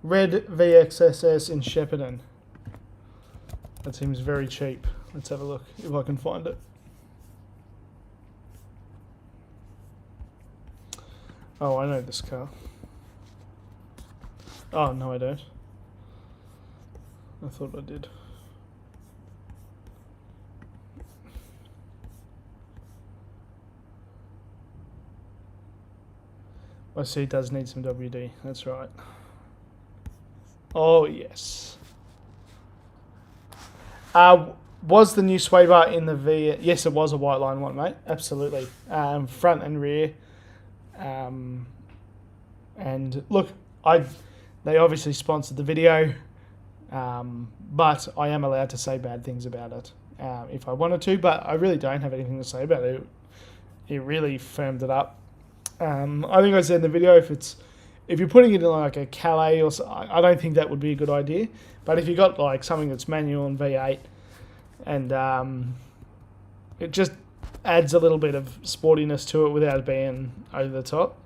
Red VXSS in Shepparton. That seems very cheap. Let's have a look if I can find it. Oh, I know this car. Oh, no I don't. I thought I did. I see it does need some WD, that's right. Oh, yes. Was the new sway bar in the V? Yes, it was a white line one, mate. Absolutely. Front and rear. And look, they obviously sponsored the video, but I am allowed to say bad things about it if I wanted to, but I really don't have anything to say about it. It really firmed it up. I think I said in the video, if you're putting it in like a Calais or so, I don't think that would be a good idea. But if you got like something that's manual and V8, and it just adds a little bit of sportiness to it without being over the top.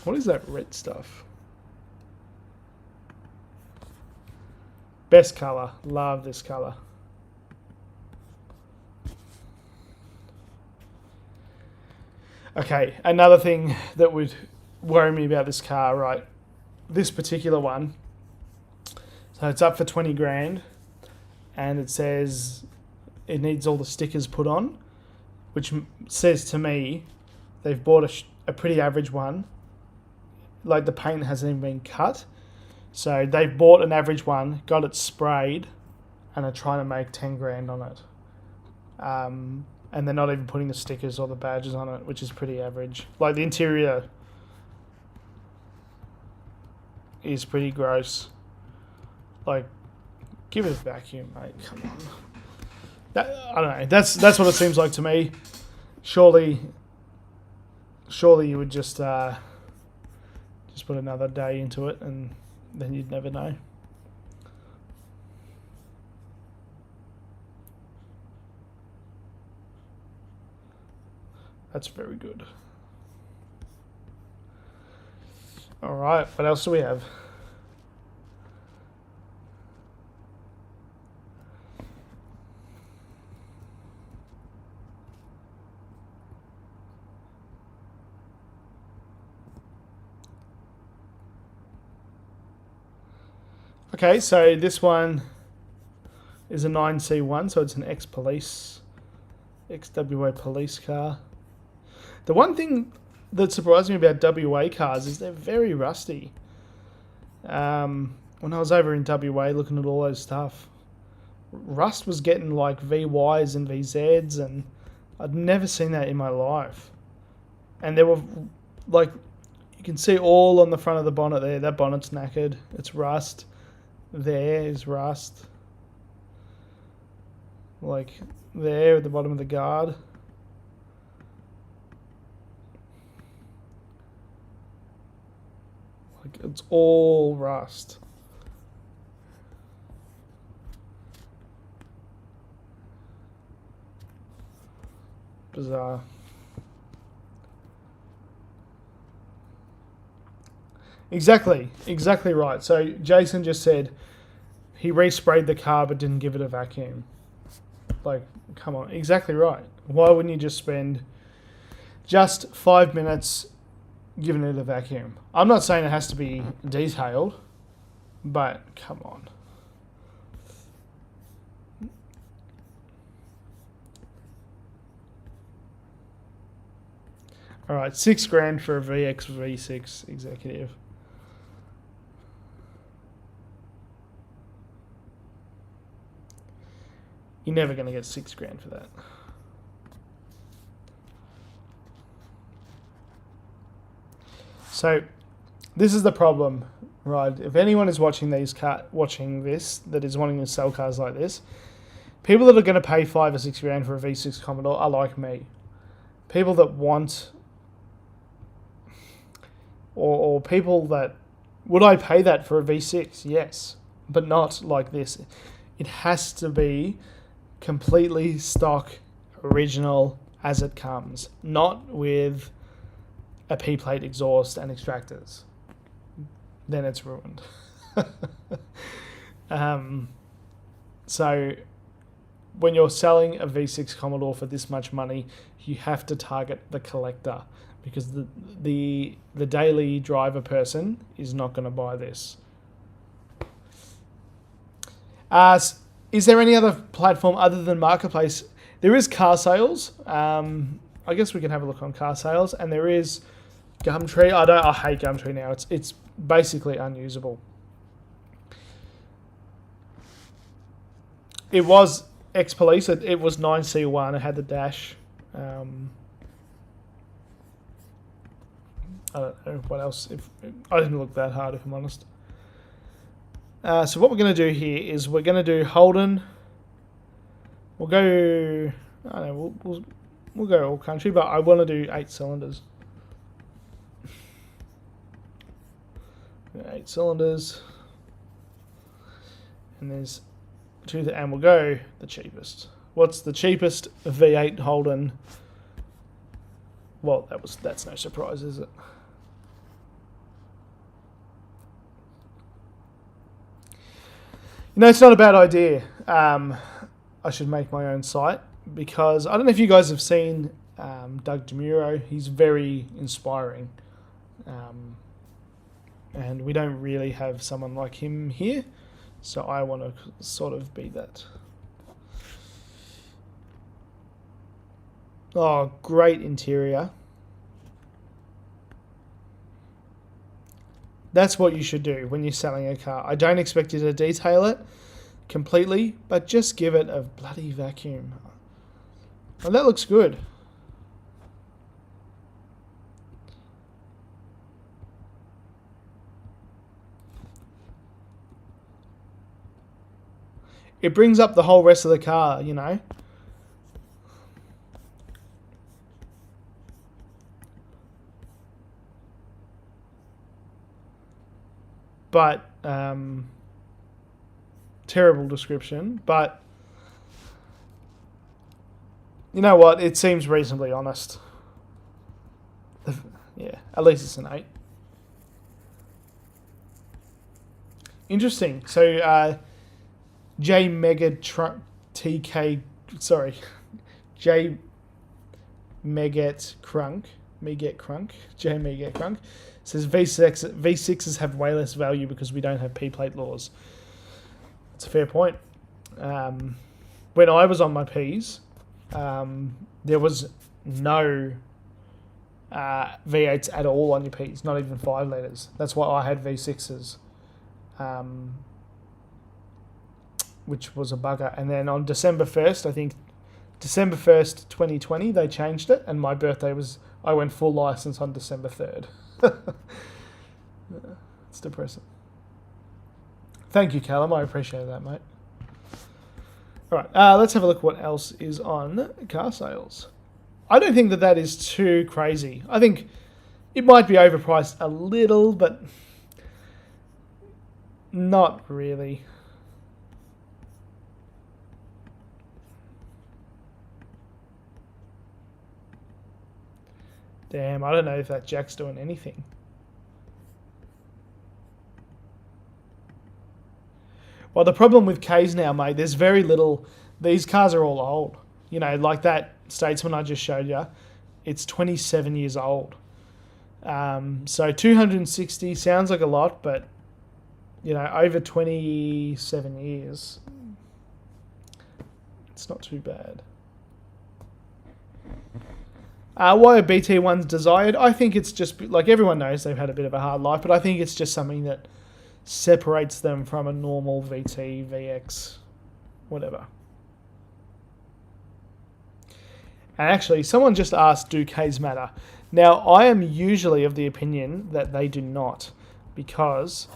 What is that red stuff? Best colour. Love this colour. Okay, another thing that would worry me about this car, right? This particular one. So it's up for 20 grand, and it says it needs all the stickers put on, which says to me they've bought a pretty average one. Like the paint hasn't even been cut. So they've bought an average one, got it sprayed, and are trying to make 10 grand on it. And they're not even putting the stickers or the badges on it, which is pretty average. Like the interior is pretty gross. Like, give it a vacuum, mate. Come on. I don't know. That's what it seems like to me. Surely you would just put another day into it, and then you'd never know. That's very good. All right, what else do we have? Okay, so this one is a 9C1, so it's an ex-WA police car. The one thing that surprised me about WA cars is they're very rusty. When I was over in WA looking at all those stuff, rust was getting like VYs and VZs, and I'd never seen that in my life. And there were, like, you can see all on the front of the bonnet there, that bonnet's knackered, it's rust. There is rust. Like there at the bottom of the guard. Like it's all rust. Bizarre. Exactly right. So Jason just said he resprayed the car but didn't give it a vacuum. Like, come on, exactly right. Why wouldn't you just spend just 5 minutes giving it a vacuum? I'm not saying it has to be detailed, but come on. All right, $6,000 for a VX V6 executive. You're never going to get $6,000 for that. So, this is the problem, right? If anyone is watching this that is wanting to sell cars like this, people that are going to pay $5,000 or $6,000 for a V6 Commodore are like me. People that want, or people that, would I pay that for a V6? Yes, but not like this. It has to be completely stock, original as it comes, not with a P-plate exhaust and extractors. Then it's ruined. So when you're selling a V6 Commodore for this much money, you have to target the collector, because the daily driver person is not going to buy this. Is there any other platform other than Marketplace? There is car sales. I guess we can have a look on car sales, and there is Gumtree. I hate Gumtree now. It's basically unusable. It was ex-police. It was 9C1. It had the dash. I don't know what else. I didn't look that hard, if I'm honest. So what we're going to do here is we're going to do Holden. We'll go. I don't know. We'll go all country, but I want to do 8 cylinders. 8 cylinders, and there's and we'll go the cheapest. What's the cheapest V8 Holden? Well, that's no surprise, is it? You know, it's not a bad idea. I should make my own site, because I don't know if you guys have seen Doug DeMuro. He's very inspiring. And we don't really have someone like him here, so I want to sort of be that. Oh, great interior. That's what you should do when you're selling a car. I don't expect you to detail it completely, but just give it a bloody vacuum. And that looks good. It brings up the whole rest of the car, you know. But, terrible description, but you know what? It seems reasonably honest. Yeah, at least it's an 8. Interesting. So, J Mega TK, sorry, J Meget Crunk, J Meget Crunk says V6s have way less value because we don't have P-plate laws. That's a fair point. When I was on my Ps, there was no V8s at all on your Ps, not even 5 litres. That's why I had V6s. Which was a bugger. And then on December 1st, I think, December 1st, 2020, they changed it, and my birthday was, I went full license on December 3rd. It's depressing. Thank you, Callum. I appreciate that, mate. All right, let's have a look what else is on car sales. I don't think that is too crazy. I think it might be overpriced a little, but not really. Damn, I don't know if that jack's doing anything. Well, the problem with Ks now, mate, there's very little. These cars are all old. You know, like that Statesman I just showed you, it's 27 years old. So 260 sounds like a lot, but, you know, over 27 years, it's not too bad. Why are BT1s desired? I think it's just, like, everyone knows they've had a bit of a hard life, but I think it's just something that separates them from a normal VT, VX, whatever. And actually, someone just asked, do Ks matter? Now, I am usually of the opinion that they do not, because,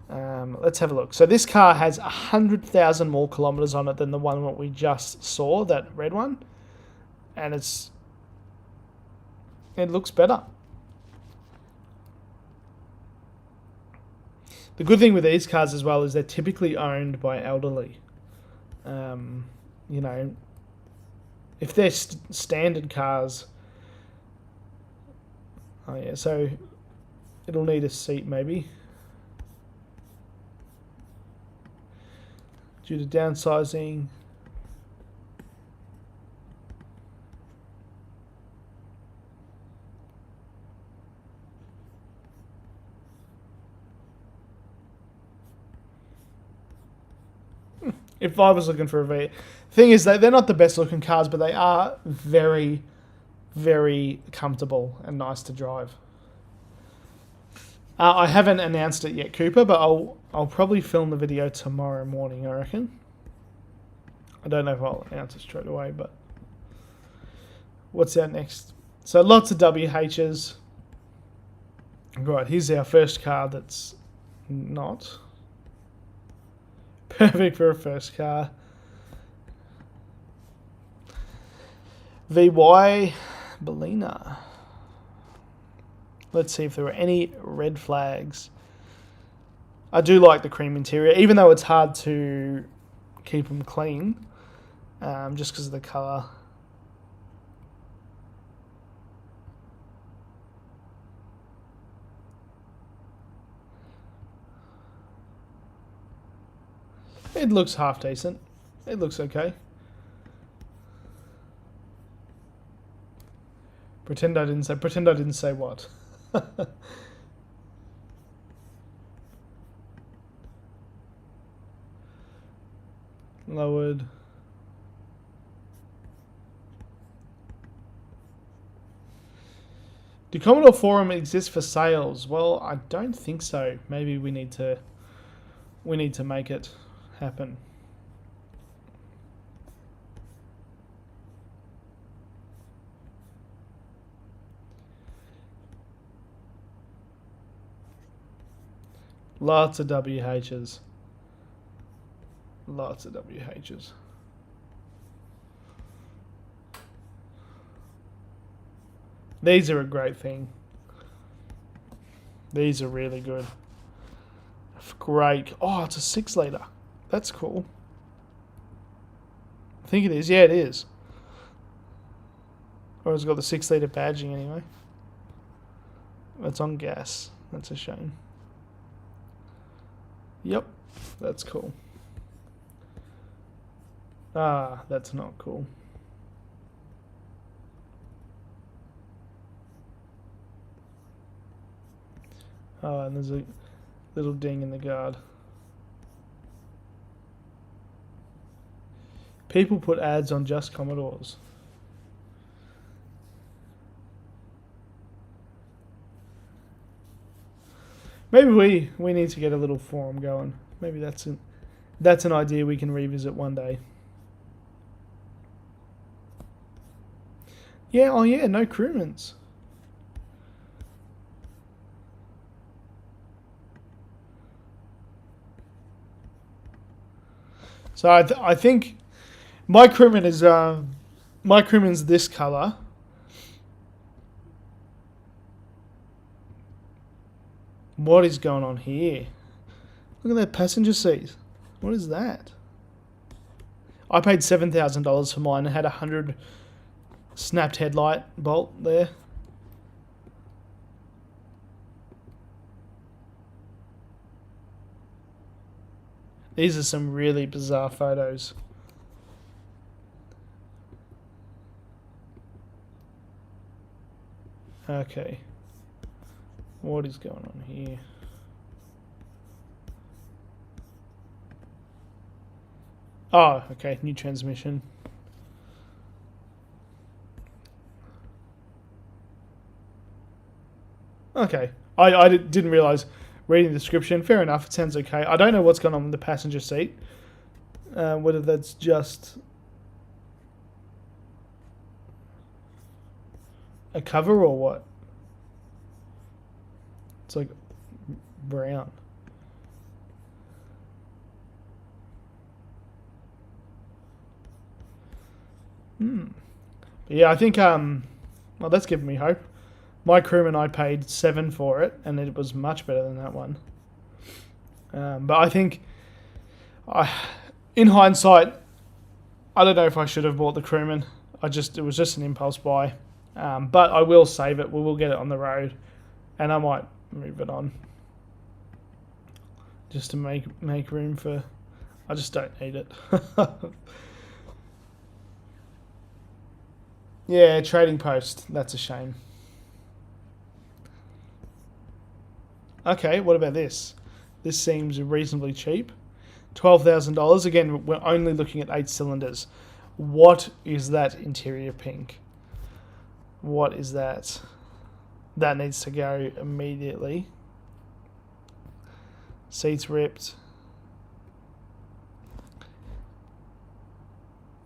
let's have a look. So this car has 100,000 more kilometers on it than the one that we just saw, that red one, and it looks better. The good thing with these cars as well is they're typically owned by elderly. You know, if they're standard cars, oh yeah, so it'll need a seat maybe. Due to downsizing. If I was looking for a V, thing is that they're not the best looking cars, but they are very, very comfortable and nice to drive. I haven't announced it yet, Cooper, but I'll probably film the video tomorrow morning, I reckon. I don't know if I'll announce it straight away, but what's out next? So lots of WHs. Right, here's our first card that's not perfect for a first car. VY Bellina. Let's see if there were any red flags. I do like the cream interior, even though it's hard to keep them clean, just because of the colour. It looks half decent. It looks okay. Pretend I didn't say what. Lowered. Do Commodore Forum exist for sales? Well, I don't think so. Maybe we need to make it happen. Lots of WHs. Lots of WHs. These are a great thing. These are really good. Great. Oh, it's a 6 litre. That's cool. I think it is. Yeah, it is. Or it's got the 6 litre badging anyway. It's on gas. That's a shame. Yep, that's cool. Ah, that's not cool. Oh, and there's a little ding in the guard. People put ads on just Commodores. Maybe we need to get a little forum going. Maybe that's an idea we can revisit one day. Yeah, oh yeah, no crewmans. So I think my crewman is my crewman's this color. What is going on here? Look at that passenger seat. What is that? I paid $7,000 for mine and had 100 snapped headlight bolt there. These are some really bizarre photos. Okay. What is going on here? Oh, okay. New transmission. Okay. I didn't realise. Reading the description. Fair enough. It sounds okay. I don't know what's going on with the passenger seat. Whether that's just a cover or what. It's like brown. But yeah, I think well, that's giving me hope. My crewman, I paid $7 for it, and it was much better than that one. But I think, in hindsight, I don't know if I should have bought the crewman. It was just an impulse buy. But I will save it. We will get it on the road, and I might move it on just to make room for. I just don't need it. Yeah, trading post. That's a shame. Okay, what about this? This seems reasonably cheap. $12,000. Again, we're only looking at 8 cylinders. What is that interior pink? What is that? That needs to go immediately. Seats ripped.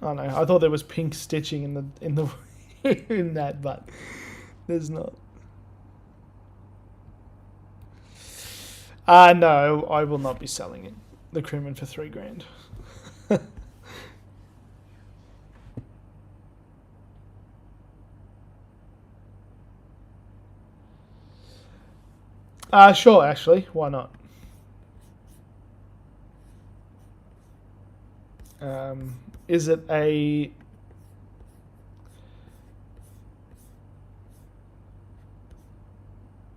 Oh no, I thought there was pink stitching in the in that, but there's not. No, I will not be selling it. The crewman for $3,000. Sure, actually, why not? Is it a...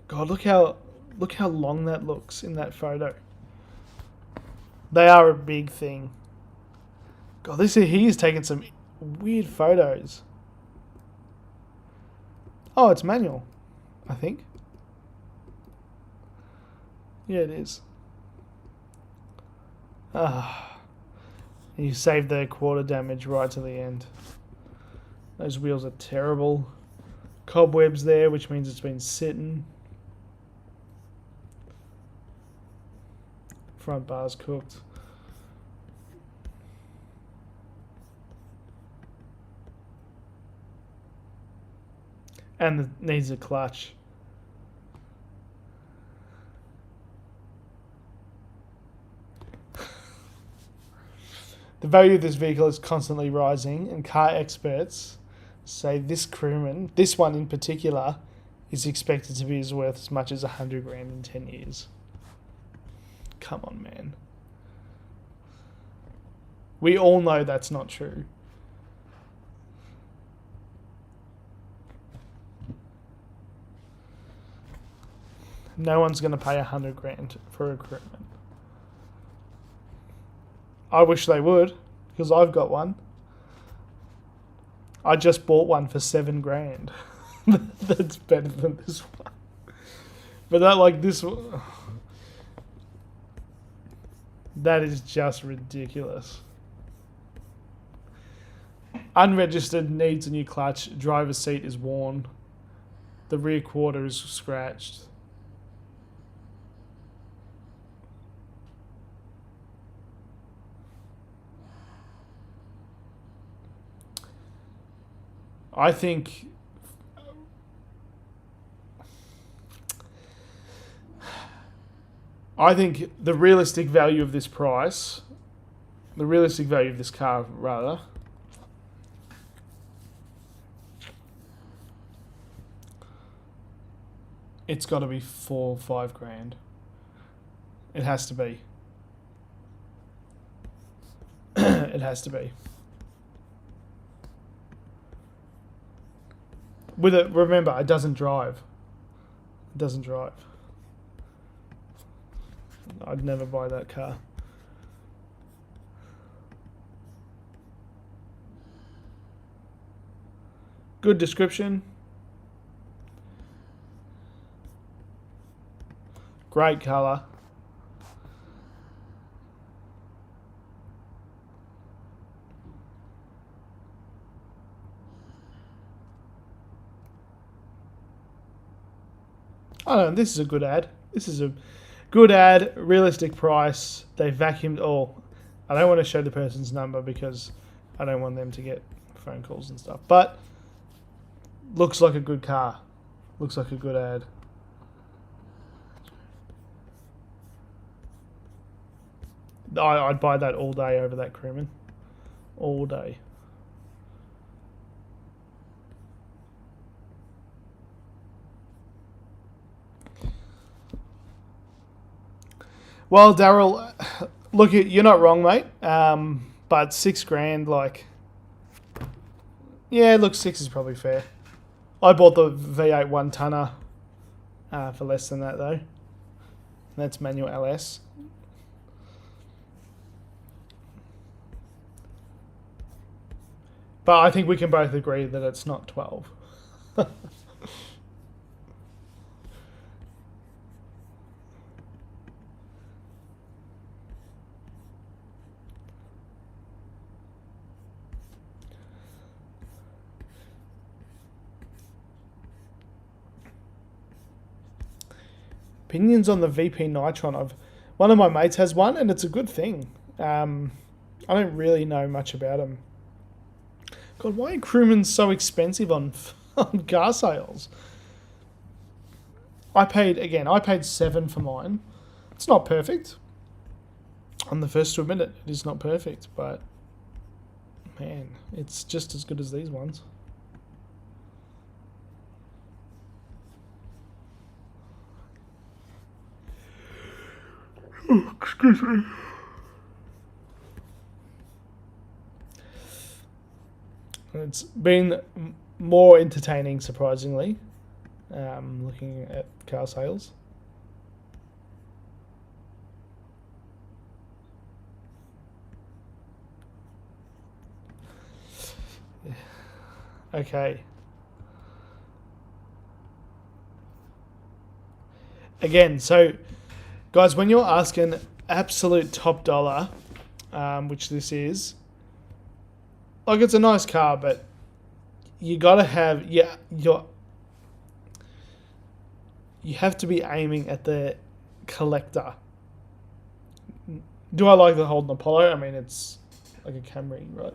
God, look how long that looks in that photo. They are a big thing. God, he's taken some weird photos. Oh, it's manual, I think. Yeah, it is. You saved the quarter damage right to the end. Those wheels are terrible. Cobwebs there, which means it's been sitting. Front bar's cooked. And it needs a clutch. The value of this vehicle is constantly rising, and car experts say this crewman, this one in particular, is expected to be worth as much as $100,000 in 10 years. Come on, man. We all know that's not true. No one's going to pay $100,000 for a crewman. I wish they would, because I've got one. I just bought one for $7,000. That's better than this one. But that is just ridiculous. Unregistered, needs a new clutch. Driver's seat is worn. The rear quarter is scratched. I think the realistic value of this price, the realistic value of this car, rather, it's got to be $4,000 or $5,000. It has to be. It has to be. With it, remember, it doesn't drive. It doesn't drive. I'd never buy that car. Good description. Great colour. Oh, this is a good ad. This is a good ad, realistic price. They vacuumed all. I don't want to show the person's number because I don't want them to get phone calls and stuff. But looks like a good car. Looks like a good ad. I'd buy that all day over that crewman. All day. Well, Daryl, look, you're not wrong, mate. But $6,000, like, yeah, look, 6 is probably fair. I bought the V8 1-tonner for less than that, though. That's manual LS. But I think we can both agree that it's not 12. Opinions on the VP Nitron. I've One of my mates has one, and it's a good thing. I don't really know much about them. God, why are crewmen so expensive on car sales? I paid 7 for mine. It's not perfect. I'm the first to admit it. It is not perfect, but man, it's just as good as these ones. Oh, excuse me. It's been more entertaining, surprisingly, looking at car sales. Okay. Again, so guys, when you're asking absolute top dollar, which this is, like, it's a nice car, but you gotta have you have to be aiming at the collector. Do I like the Holden Apollo? I mean, it's like a Camry, right?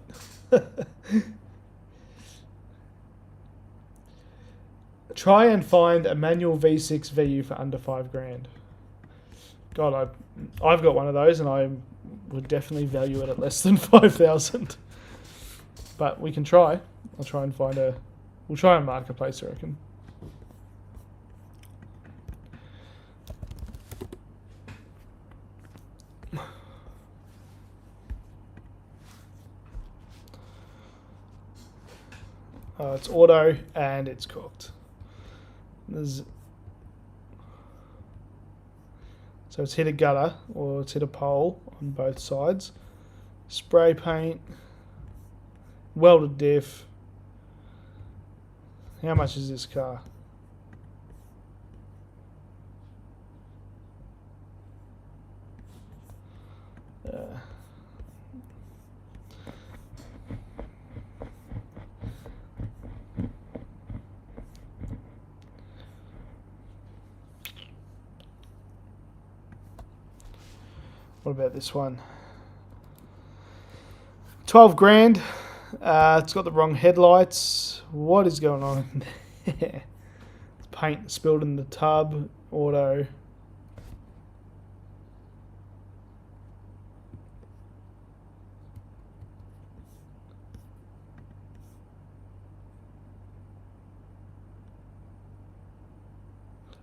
Try and find a manual V6 VU for under $5,000. God, I've got one of those, and I would definitely value it at less than 5,000. But we can try. I'll try and find a. We'll try a marketplace, I reckon. It's auto and it's cooked. So it's hit a gutter or it's hit a pole on both sides. Spray paint. Welded diff. How much is this car? What about this one? 12 grand. It's got the wrong headlights. What is going on there? Paint spilled in the tub. Auto.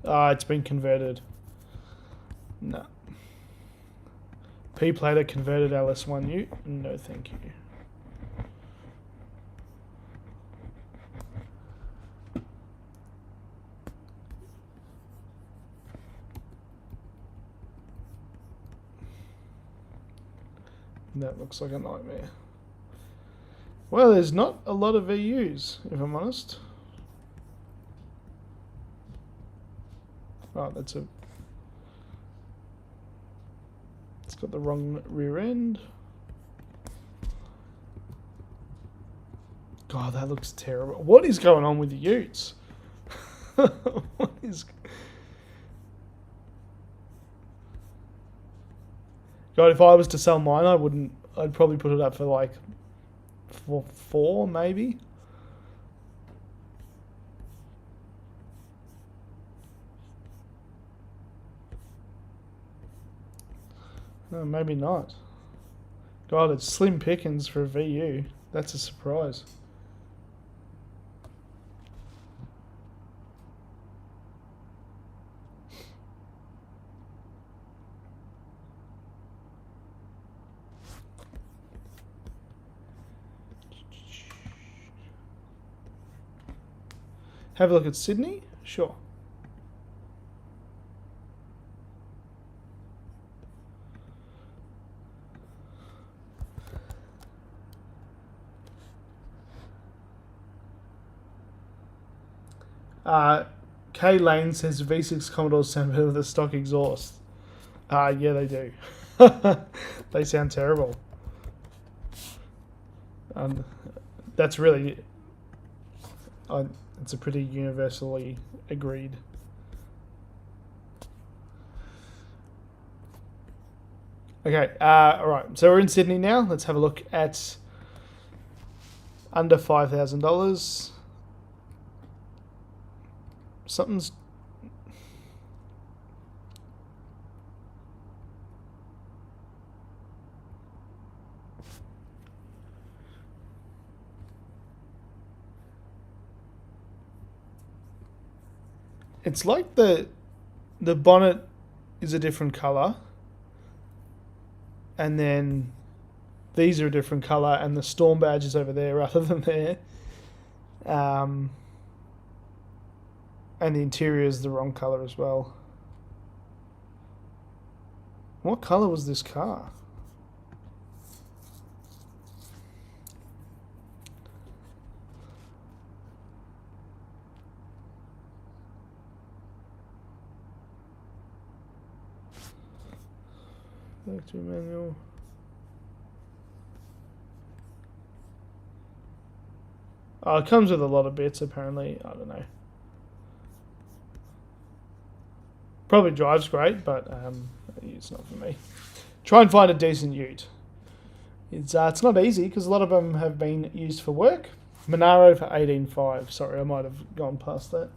It's been converted. No. P-plater converted LS1U. No, thank you. That looks like a nightmare. Well, there's not a lot of VUs, if I'm honest. Oh, that's a... It's got the wrong rear end. God, that looks terrible. What is going on with the utes? What is... God, if I was to sell mine, I'd probably put it up for like 4 maybe. No, maybe not. God, it's slim pickings for a VU. That's a surprise. Have a look at Sydney? Sure. K Lane says V6 Commodores sound better with a stock exhaust. Yeah, they do. They sound terrible. That's really... it's a pretty universally agreed. Okay, all right. So we're in Sydney now. Let's have a look at under $5,000. Something's... It's like the bonnet is a different colour, and then these are a different colour, and the storm badge is over there rather than there. And the interior is the wrong colour as well. What colour was this car? Factory manual. Oh, it comes with a lot of bits apparently. I don't know. Probably drives great, but it's not for me. Try and find a decent ute. It's not easy because a lot of them have been used for work. Monaro for 18.5. Sorry, I might have gone past that.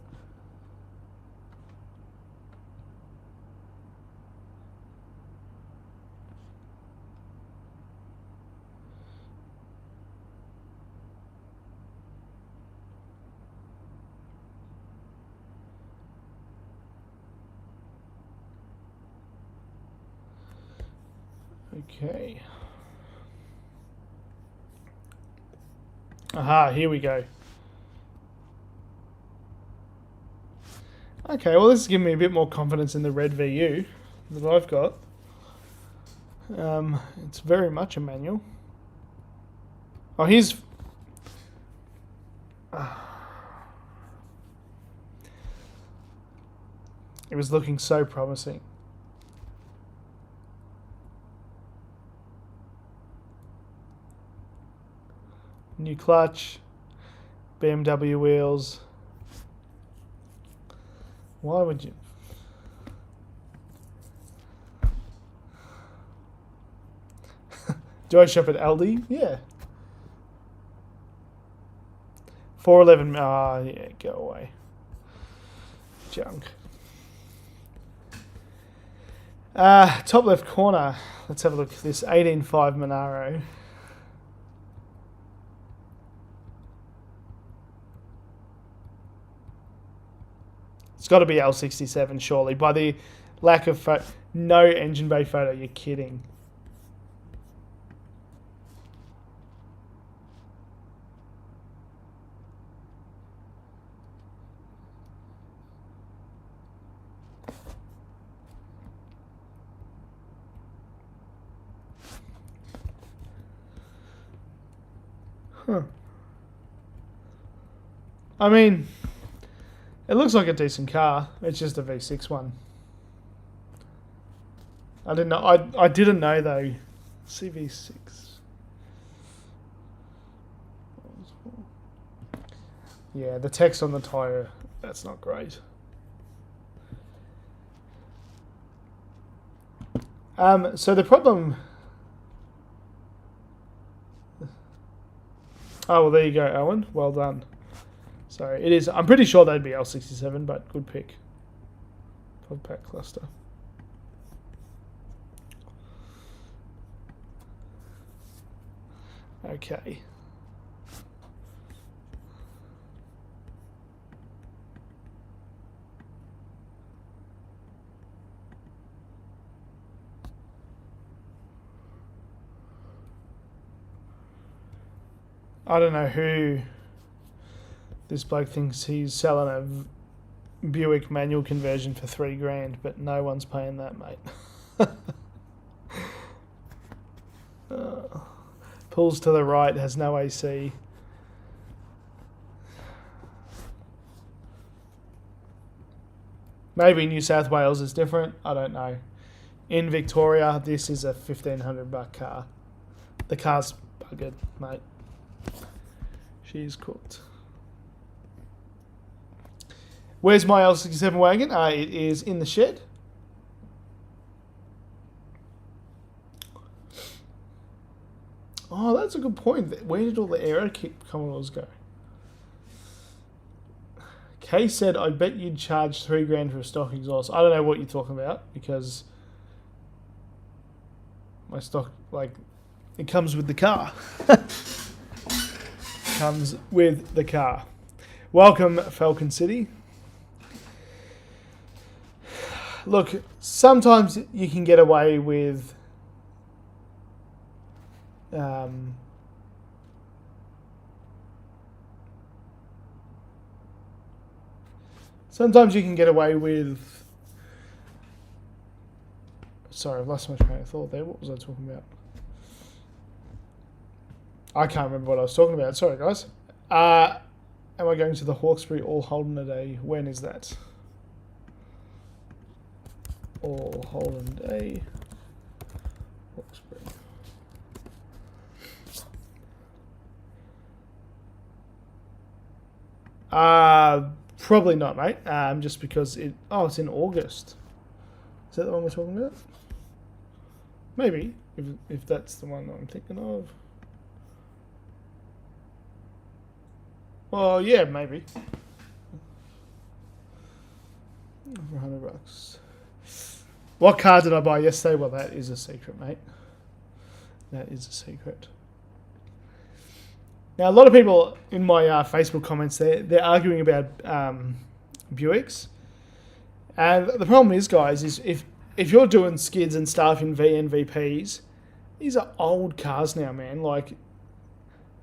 Okay. Aha, here we go. Okay, well this is giving me a bit more confidence in the red VU that I've got. It's very much a manual. Oh, here's... It was looking so promising. New clutch, BMW wheels. Why would you? Do I shop at Aldi? Yeah. 411. Ah, yeah, go away. Junk. Top left corner. Let's have a look at this 18.5 Monaro. It's got to be L67, surely. By the lack of no engine bay photo, you're kidding. Huh. I mean... It looks like a decent car. It's just a V6 one. I didn't know. I didn't know though. CV6. Yeah, the text on the tyre. That's not great. So the problem. Oh well, there you go, Owen. Well done. So it is. I'm pretty sure they'd be L67, but good pick. Pod pack cluster. Okay. I don't know who this bloke thinks he's selling a Buick manual conversion for $3,000, but no one's paying that, mate. Pulls to the right, has no AC. Maybe New South Wales is different. I don't know. In Victoria, this is a $1,500 car. The car's buggered, mate. She's cooked. Where's my L67 wagon? It is in the shed. Oh, that's a good point. Where did all the Aero Kit Commodores go? Kay said, I bet you'd charge $3,000 for a stock exhaust. I don't know what you're talking about because my stock, like, it comes with the car. Comes with the car. Welcome, Falcon City. Look, sometimes you can get away with sometimes you can get away with... Sorry, I've lost my train of thought there. What was I talking about? I can't remember what I was talking about. Sorry, guys. Am I going to the Hawkesbury All Holden Day? When is that? All Holden Day. Hawkesbury. Probably not, mate. Just because it... Oh, it's in August. Is that the one we're talking about? Maybe, if that's the one that I'm thinking of. Well, yeah, maybe. For $100. What car did I buy yesterday? Well, that is a secret, mate. That is a secret. Now, a lot of people in my Facebook comments, they're arguing about Buicks. And the problem is, guys, is if you're doing skids and stuff in VNVPs, these are old cars now, man. Like,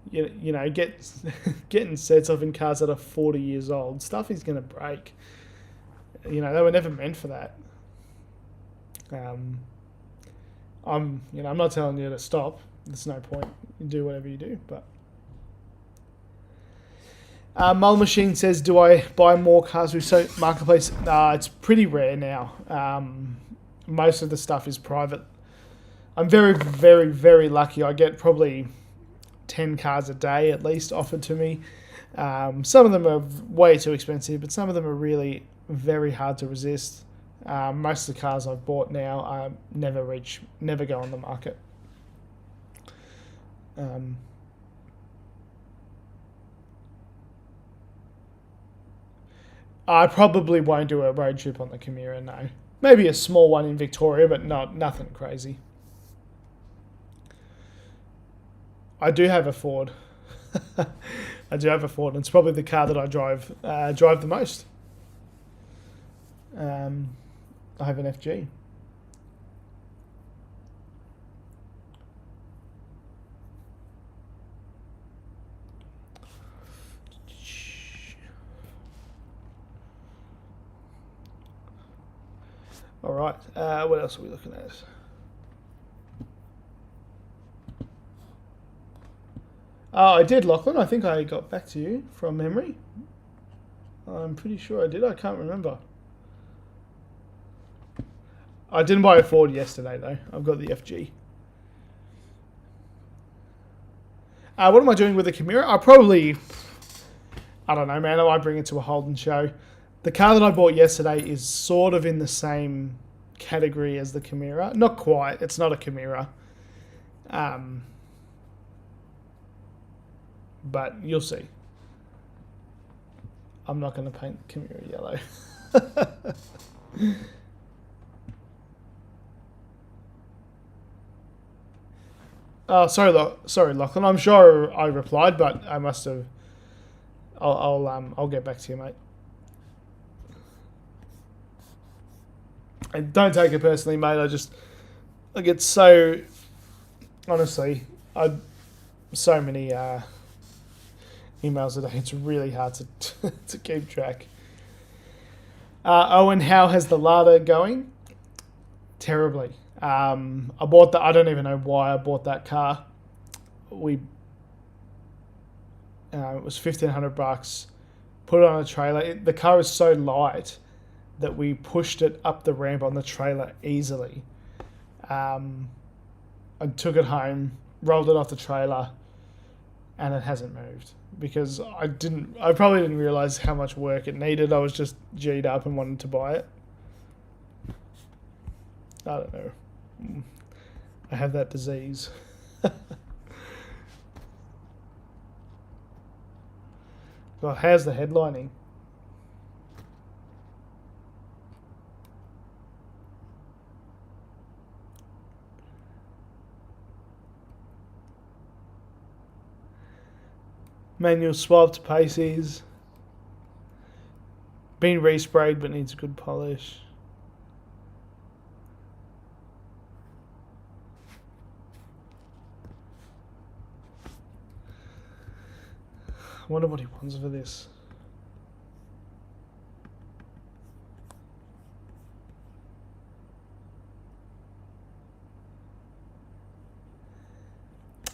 you know, getting sets off in cars that are 40 years old, stuff is going to break. You know, they were never meant for that. I'm not telling you to stop. There's no point. You do whatever you do, but. Mull Machine says, do I buy more cars with Marketplace? It's pretty rare now. Most of the stuff is private. I'm very, very, very lucky. I get probably 10 cars a day at least offered to me. Some of them are way too expensive, but some of them are really very hard to resist. Most of the cars I've bought now never go on the market. I probably won't do a road trip on the Chimera, no. Maybe a small one in Victoria, but nothing crazy. I do have a Ford. I do have a Ford, and it's probably the car that I drive the most. I have an FG. All right, what else are we looking at? Oh, I did, Lachlan. I think I got back to you from memory. I'm pretty sure I did. I can't remember. I didn't buy a Ford yesterday, though. I've got the FG. What am I doing with the Chimera? I don't know, man. I might bring it to a Holden show. The car that I bought yesterday is sort of in the same category as the Chimera. Not quite. It's not a Chimera. But you'll see. I'm not going to paint Chimera yellow. Oh, sorry, Lachlan. I'm sure I replied, but I must have. I'll get back to you, mate. And don't take it personally, mate. I get so, honestly, so many emails a day. It's really hard to keep track. Owen, how has the Lada going? Terribly. I don't even know why I bought that car. It was $1,500. Put it on a trailer. The car is so light that we pushed it up the ramp on the trailer easily. I took it home, rolled it off the trailer, and it hasn't moved because I probably didn't realize how much work it needed. I was just G'd up and wanted to buy it. I don't know. I have that disease. God, how's the headlining? Manual swap to Paces. Been resprayed but needs a good polish. I wonder what he wants for this.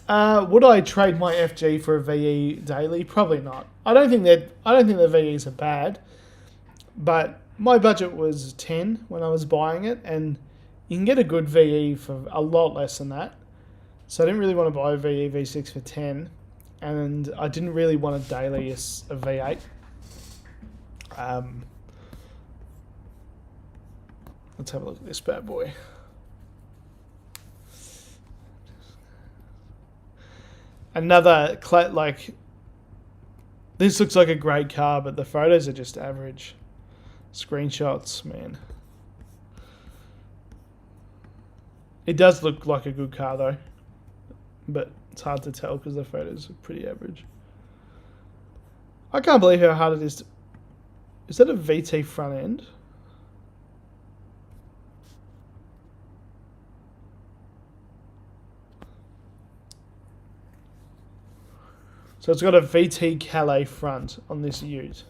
Would I trade my FG for a VE daily? Probably not. I don't think the VEs are bad, but my budget was 10 when I was buying it, and you can get a good VE for a lot less than that. So I didn't really want to buy a VE V6 for 10, and I didn't really want a daily as a V8. Let's have a look at this bad boy. Another, like, this looks like a great car, but the photos are just average. Screenshots, man. It does look like a good car, though. But it's hard to tell because the photos are pretty average. I can't believe how hard it is to... Is that a VT front end? So it's got a VT Calais front on this ute.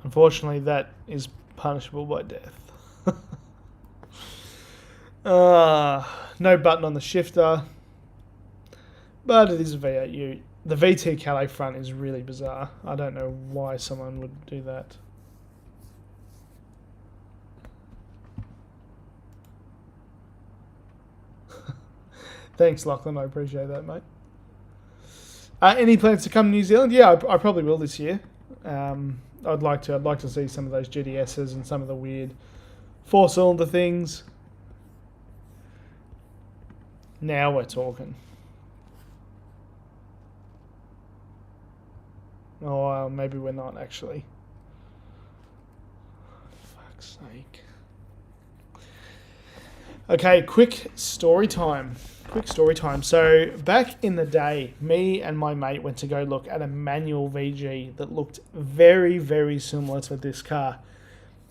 Unfortunately, that is punishable by death. No button on the shifter, but it is a V8 ute. The VT Calais front is really bizarre. I don't know why someone would do that. Thanks, Lachlan. I appreciate that, mate. Any plans to come to New Zealand? Yeah, I probably will this year. I'd like to see some of those GDSs and some of the weird four-cylinder things. Now we're talking. Oh, maybe we're not actually. Fuck's sake. Okay, quick story time. So back in the day, me and my mate went to go look at a manual VG that looked very, very similar to this car,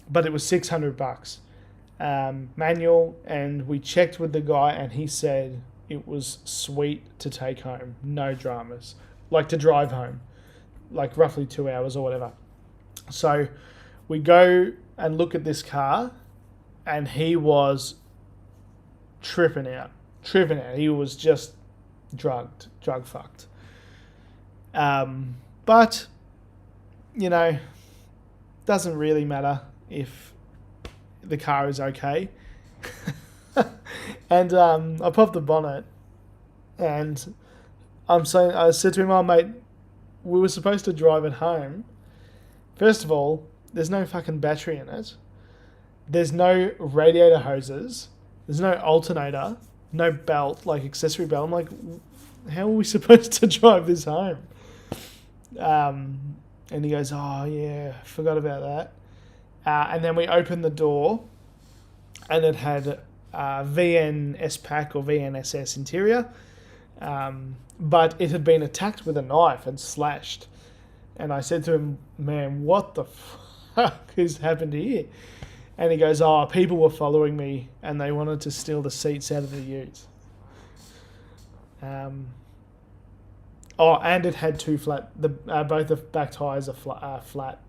but it was $600. Manual, and we checked with the guy, and he said it was sweet to take home, no dramas, like to drive home, like roughly 2 hours or whatever. So we go and look at this car, and he was tripping out. He was just drug fucked. But, you know, doesn't really matter if the car is okay. And I popped the bonnet, and I said to him, "Oh mate, we were supposed to drive it home. First of all, there's no fucking battery in it. There's no radiator hoses. There's no alternator, no belt, like accessory belt." I'm like, how are we supposed to drive this home? And he goes, "Oh yeah, forgot about that." And then we opened the door, and it had VNS pack or VNSS interior, but it had been attacked with a knife and slashed. And I said to him, "Man, what the fuck has happened here?" And he goes, "Oh, people were following me and they wanted to steal the seats out of the ute." And it had two flat. Both the back tires are flat,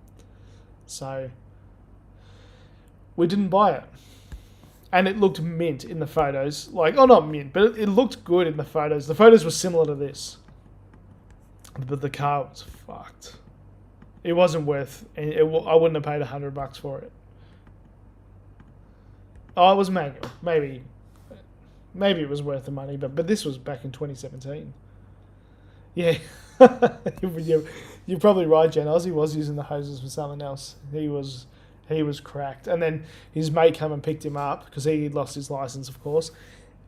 so we didn't buy it. And it looked mint in the photos, not mint, but it looked good in the photos. The photos were similar to this, but the car was fucked. It wasn't worth. I wouldn't have paid $100 for it. Oh, it was manual. Maybe it was worth the money, but this was back in 2017. Yeah, you're probably right, Jen. Ozzy was using the hoses for something else. He was He was cracked. And then his mate came and picked him up because he lost his license, of course.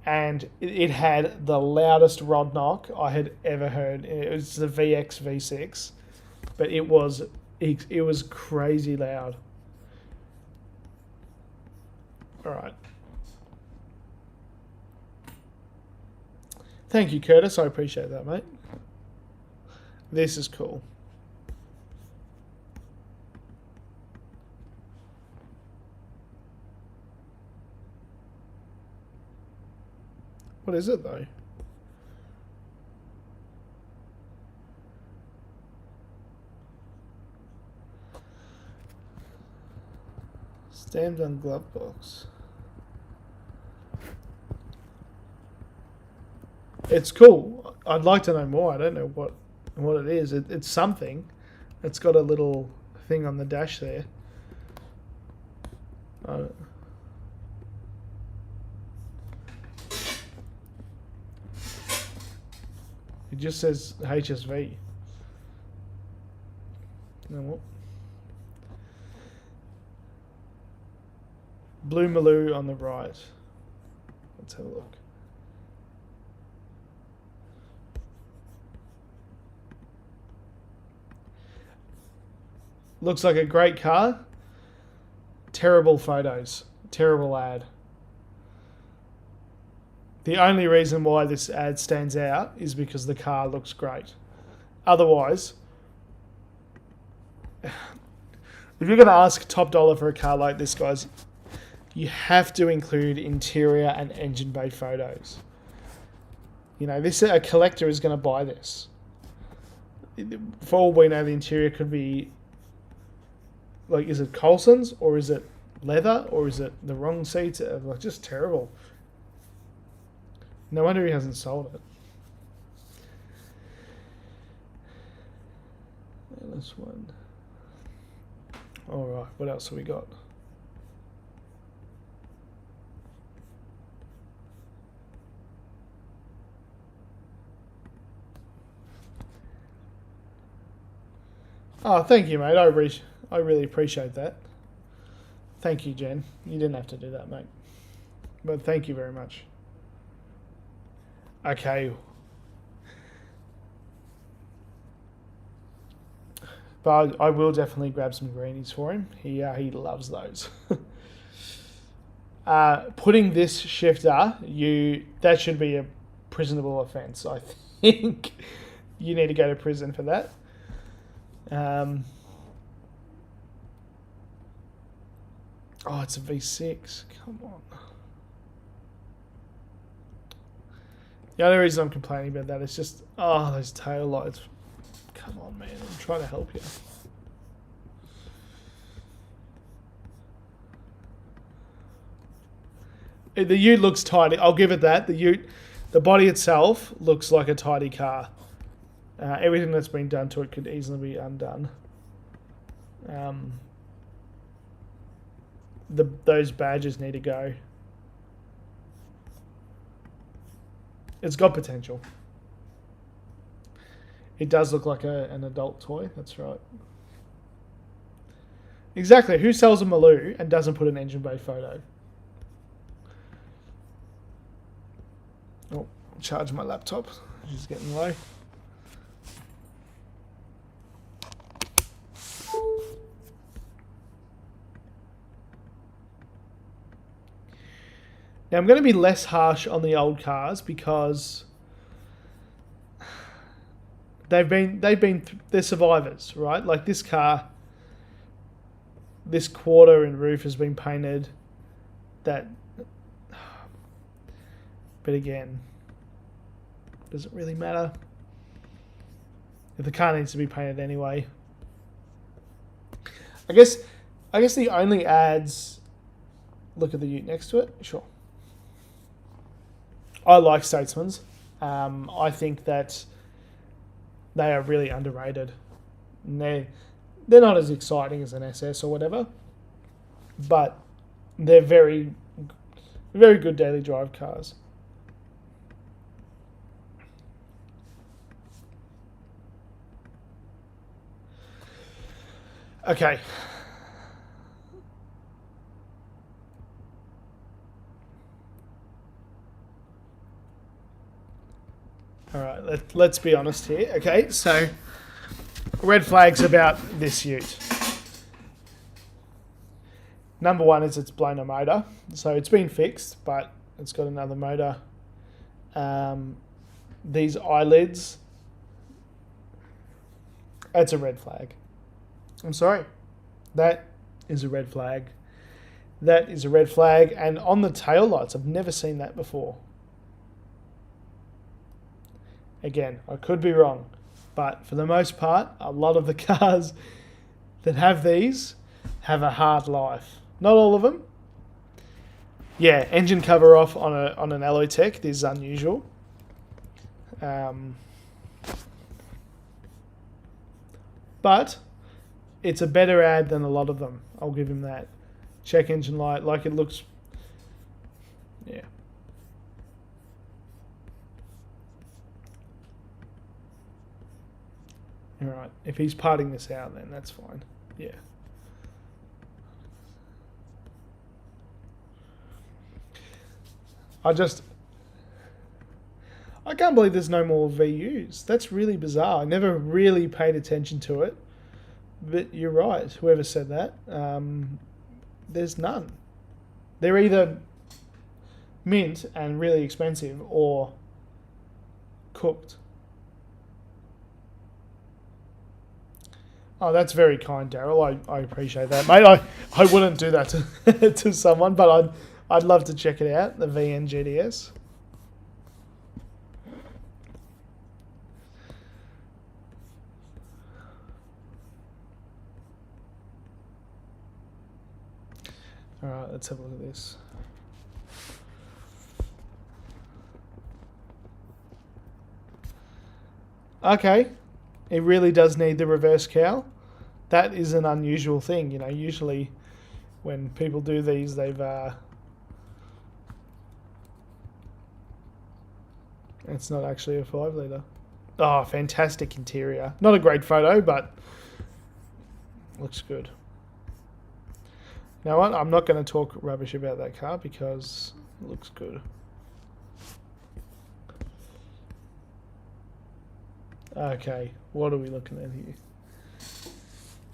And it had the loudest rod knock I had ever heard. It was the VX V6, but it was crazy loud. All right. Thank you, Curtis. I appreciate that, mate. This is cool. What is it, though? Stamped on glove box. It's cool. I'd like to know more. I don't know what it is. It's something. It's got a little thing on the dash there. It just says HSV. You know what? Blue Maloo on the right. Let's have a look. Looks like a great car. Terrible photos. Terrible ad. The only reason why this ad stands out is because the car looks great. Otherwise, if you're going to ask top dollar for a car like this, guys, you have to include interior and engine bay photos. You know, a collector is going to buy this. For all we know, the interior could be, like, is it Coulson's or is it leather or is it the wrong seats? Like, just terrible. No wonder he hasn't sold it. This one. All right, what else have we got? Oh, thank you, mate. I really appreciate that. Thank you, Jen. You didn't have to do that, mate. But thank you very much. Okay. But I will definitely grab some greenies for him. He loves those. Putting this shifter, that should be a prisonable offence. I think you need to go to prison for that. Oh, it's a V6. Come on. The only reason I'm complaining about that is just, those tail lights. Come on, man. I'm trying to help you. The Ute looks tidy. I'll give it that. The body itself looks like a tidy car. Everything that's been done to it could easily be undone. Those badges need to go. It's got potential. It does look like an adult toy. That's right. Exactly. Who sells a Maloo and doesn't put an engine bay photo? Oh, charge my laptop. It's getting low. Now I'm going to be less harsh on the old cars because they're survivors, right? Like this car, this quarter and roof has been painted. But again, does it really matter? If the car needs to be painted anyway. I guess the only ads. Look at the Ute next to it. Sure. I like Statesman's. I think that they are really underrated. And they're not as exciting as an SS or whatever, but they're very, very good daily drive cars. Okay. let's be honest here. Okay, so red flags about this ute. Number one is it's blown a motor. So it's been fixed, but it's got another motor. These eyelids, that's a red flag. I'm sorry. That is a red flag. That is a red flag. And on the tail lights, I've never seen that before. Again, I could be wrong, but for the most part, a lot of the cars that have these have a hard life. Not all of them. Yeah, engine cover off on an alloy tech. This is unusual. But it's a better ad than a lot of them. I'll give him that. Check engine light, like it looks. Yeah. Alright, if he's parting this out, then that's fine. Yeah. I can't believe there's no more VUs. That's really bizarre. I never really paid attention to it. But you're right, whoever said that. There's none. They're either mint and really expensive or cooked. Oh, that's very kind, Daryl. I appreciate that, mate. I wouldn't do that to, to someone, but I'd love to check it out, the VN GDS. All right, let's have a look at this. Okay, it really does need the reverse cowl. That is an unusual thing, you know. Usually, when people do these, they've it's not actually a 5 litre. Oh, fantastic interior. Not a great photo, but looks good. Now what? I'm not going to talk rubbish about that car because it looks good. Okay, what are we looking at here?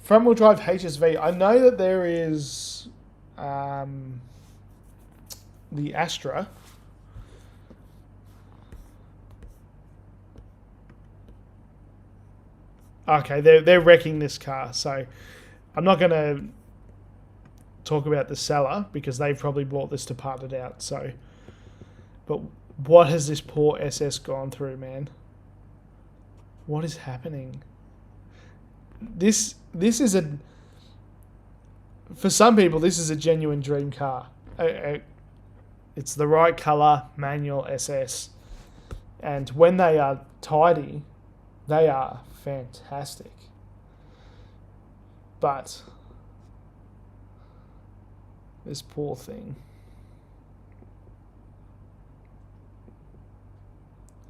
Front wheel drive HSV. I know that there is the Astra. Okay, they're wrecking this car, so I'm not going to talk about the seller because they've probably bought this to part it out. So, but what has this poor SS gone through, man? What is happening? This is a, for some people, this is a genuine dream car. It's the right color, manual SS, and when they are tidy, they are fantastic. But this poor thing.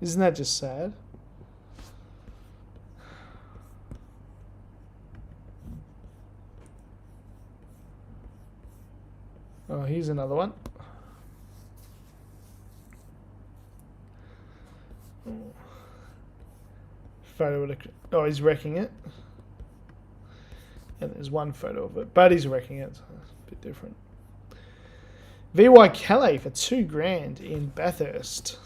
Isn't that just sad? Oh, here's another one. Photo of it. Oh, he's wrecking it. And there's one photo of it, but he's wrecking it. So it's a bit different. VY Calais for $2,000 in Bathurst.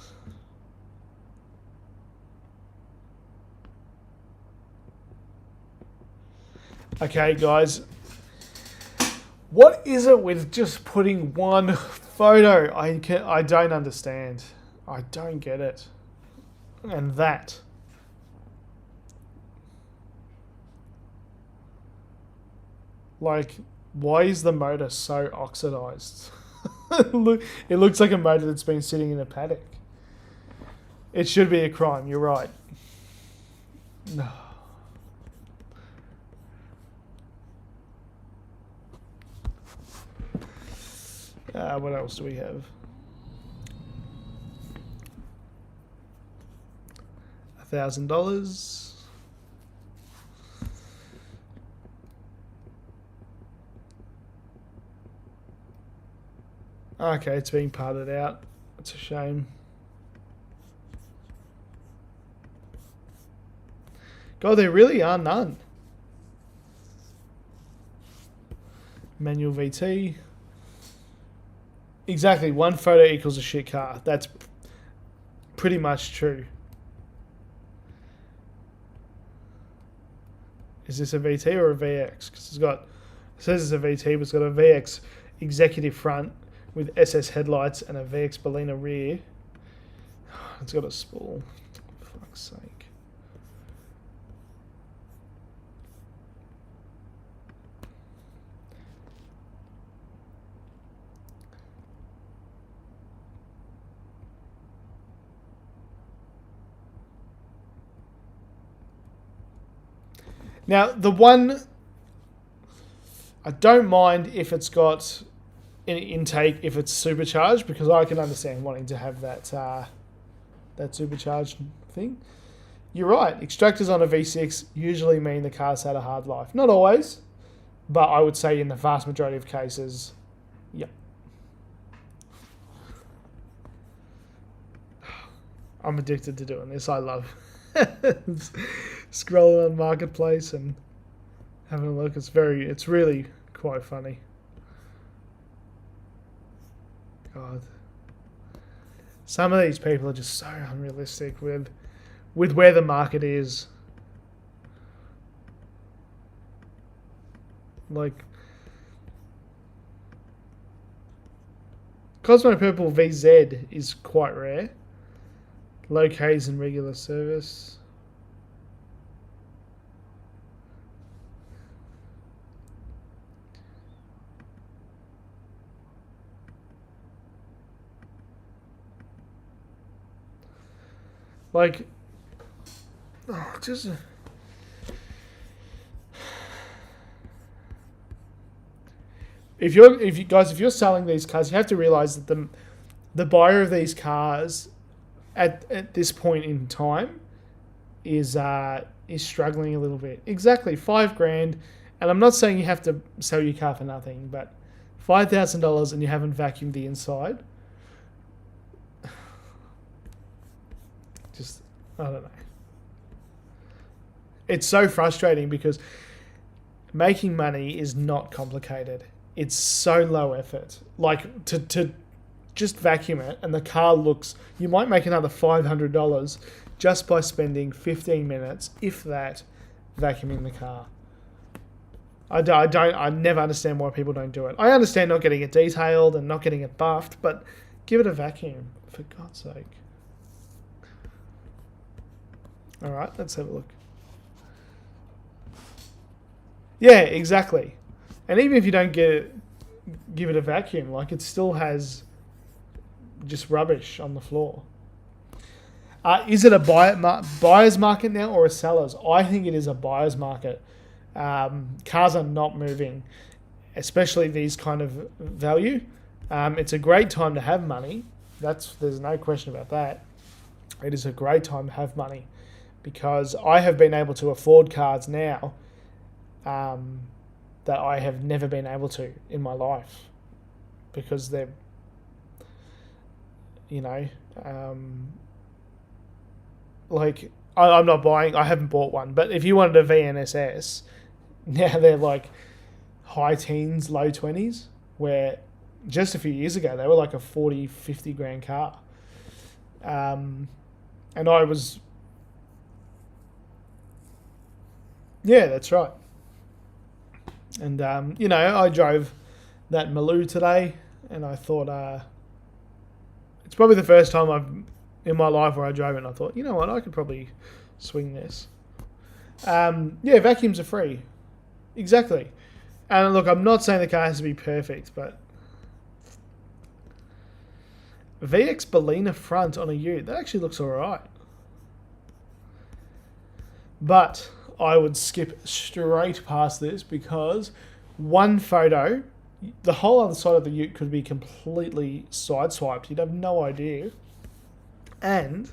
Okay, guys. What is it with just putting one photo? I don't understand. I don't get it. And that. Like, why is the motor so oxidized? It looks like a motor that's been sitting in a paddock. It should be a crime, you're right. No. What else do we have? $1,000. Okay, it's being parted out. It's a shame. God, there really are none. Manual VT. Exactly, one photo equals a shit car. That's pretty much true. Is this a VT or a VX? Because it says it's a VT, but it's got a VX executive front with SS headlights and a VX Berliner rear. It's got a spool. For fuck's sake. Now, the one, I don't mind if it's got an intake, if it's supercharged, because I can understand wanting to have that that supercharged thing. You're right, extractors on a V6 usually mean the car's had a hard life. Not always, but I would say in the vast majority of cases, yep. I'm addicted to doing this. I love scrolling on Marketplace and having a look. It's really quite funny. God. Some of these people are just so unrealistic with where the market is. Like Cosmo Purple VZ is quite rare. Low K's in regular service. Like, just if you're selling these cars, you have to realize that the buyer of these cars at this point in time is struggling a little bit. Exactly, $5,000, and I'm not saying you have to sell your car for nothing, but $5,000 and you haven't vacuumed the inside. Just, I don't know. It's so frustrating because making money is not complicated. It's so low effort. Like, to just vacuum it and the car looks... You might make another $500 just by spending 15 minutes, if that, vacuuming the car. I never understand why people don't do it. I understand not getting it detailed and not getting it buffed, but give it a vacuum, for God's sake. All right, let's have a look. Yeah, exactly. And even if you don't give it a vacuum, like, it still has just rubbish on the floor. Is it a buyer's market now or a seller's? I think it is a buyer's market. Cars are not moving, especially these kind of value. It's a great time to have money. There's no question about that. It is a great time to have money because I have been able to afford cars now that I have never been able to in my life because they're, like, I'm not buying, I haven't bought one, but if you wanted a VNSS, now they're like high teens, low 20s, where just a few years ago they were like a 40, 50 grand car. And I was, yeah, that's right. And, I drove that Maloo today and I thought, it's probably the first time in my life where I drove it and I thought, you know what, I could probably swing this. Yeah, vacuums are free. Exactly. And look, I'm not saying the car has to be perfect, but VX Berliner front on a Ute, that actually looks alright. But I would skip straight past this because one photo, the whole other side of the Ute could be completely sideswiped. You'd have no idea. And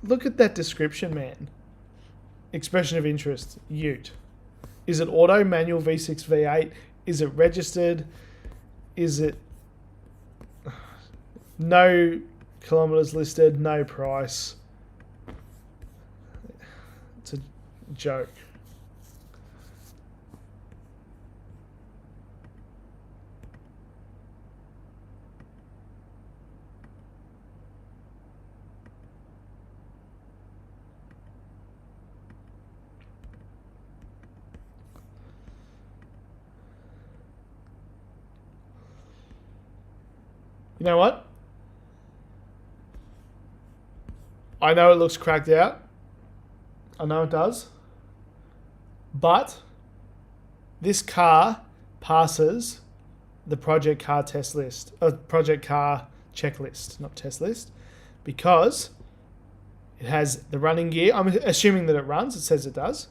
look at that description, man. Expression of interest, Ute. Is it auto, manual, V6, V8? Is it registered? Is it no Kilometers listed, no price. It's a joke. You know what? I know it looks cracked out. I know it does. But this car passes the project car test list, project car checklist, not test list, because it has the running gear. I'm assuming that it runs. It says it does,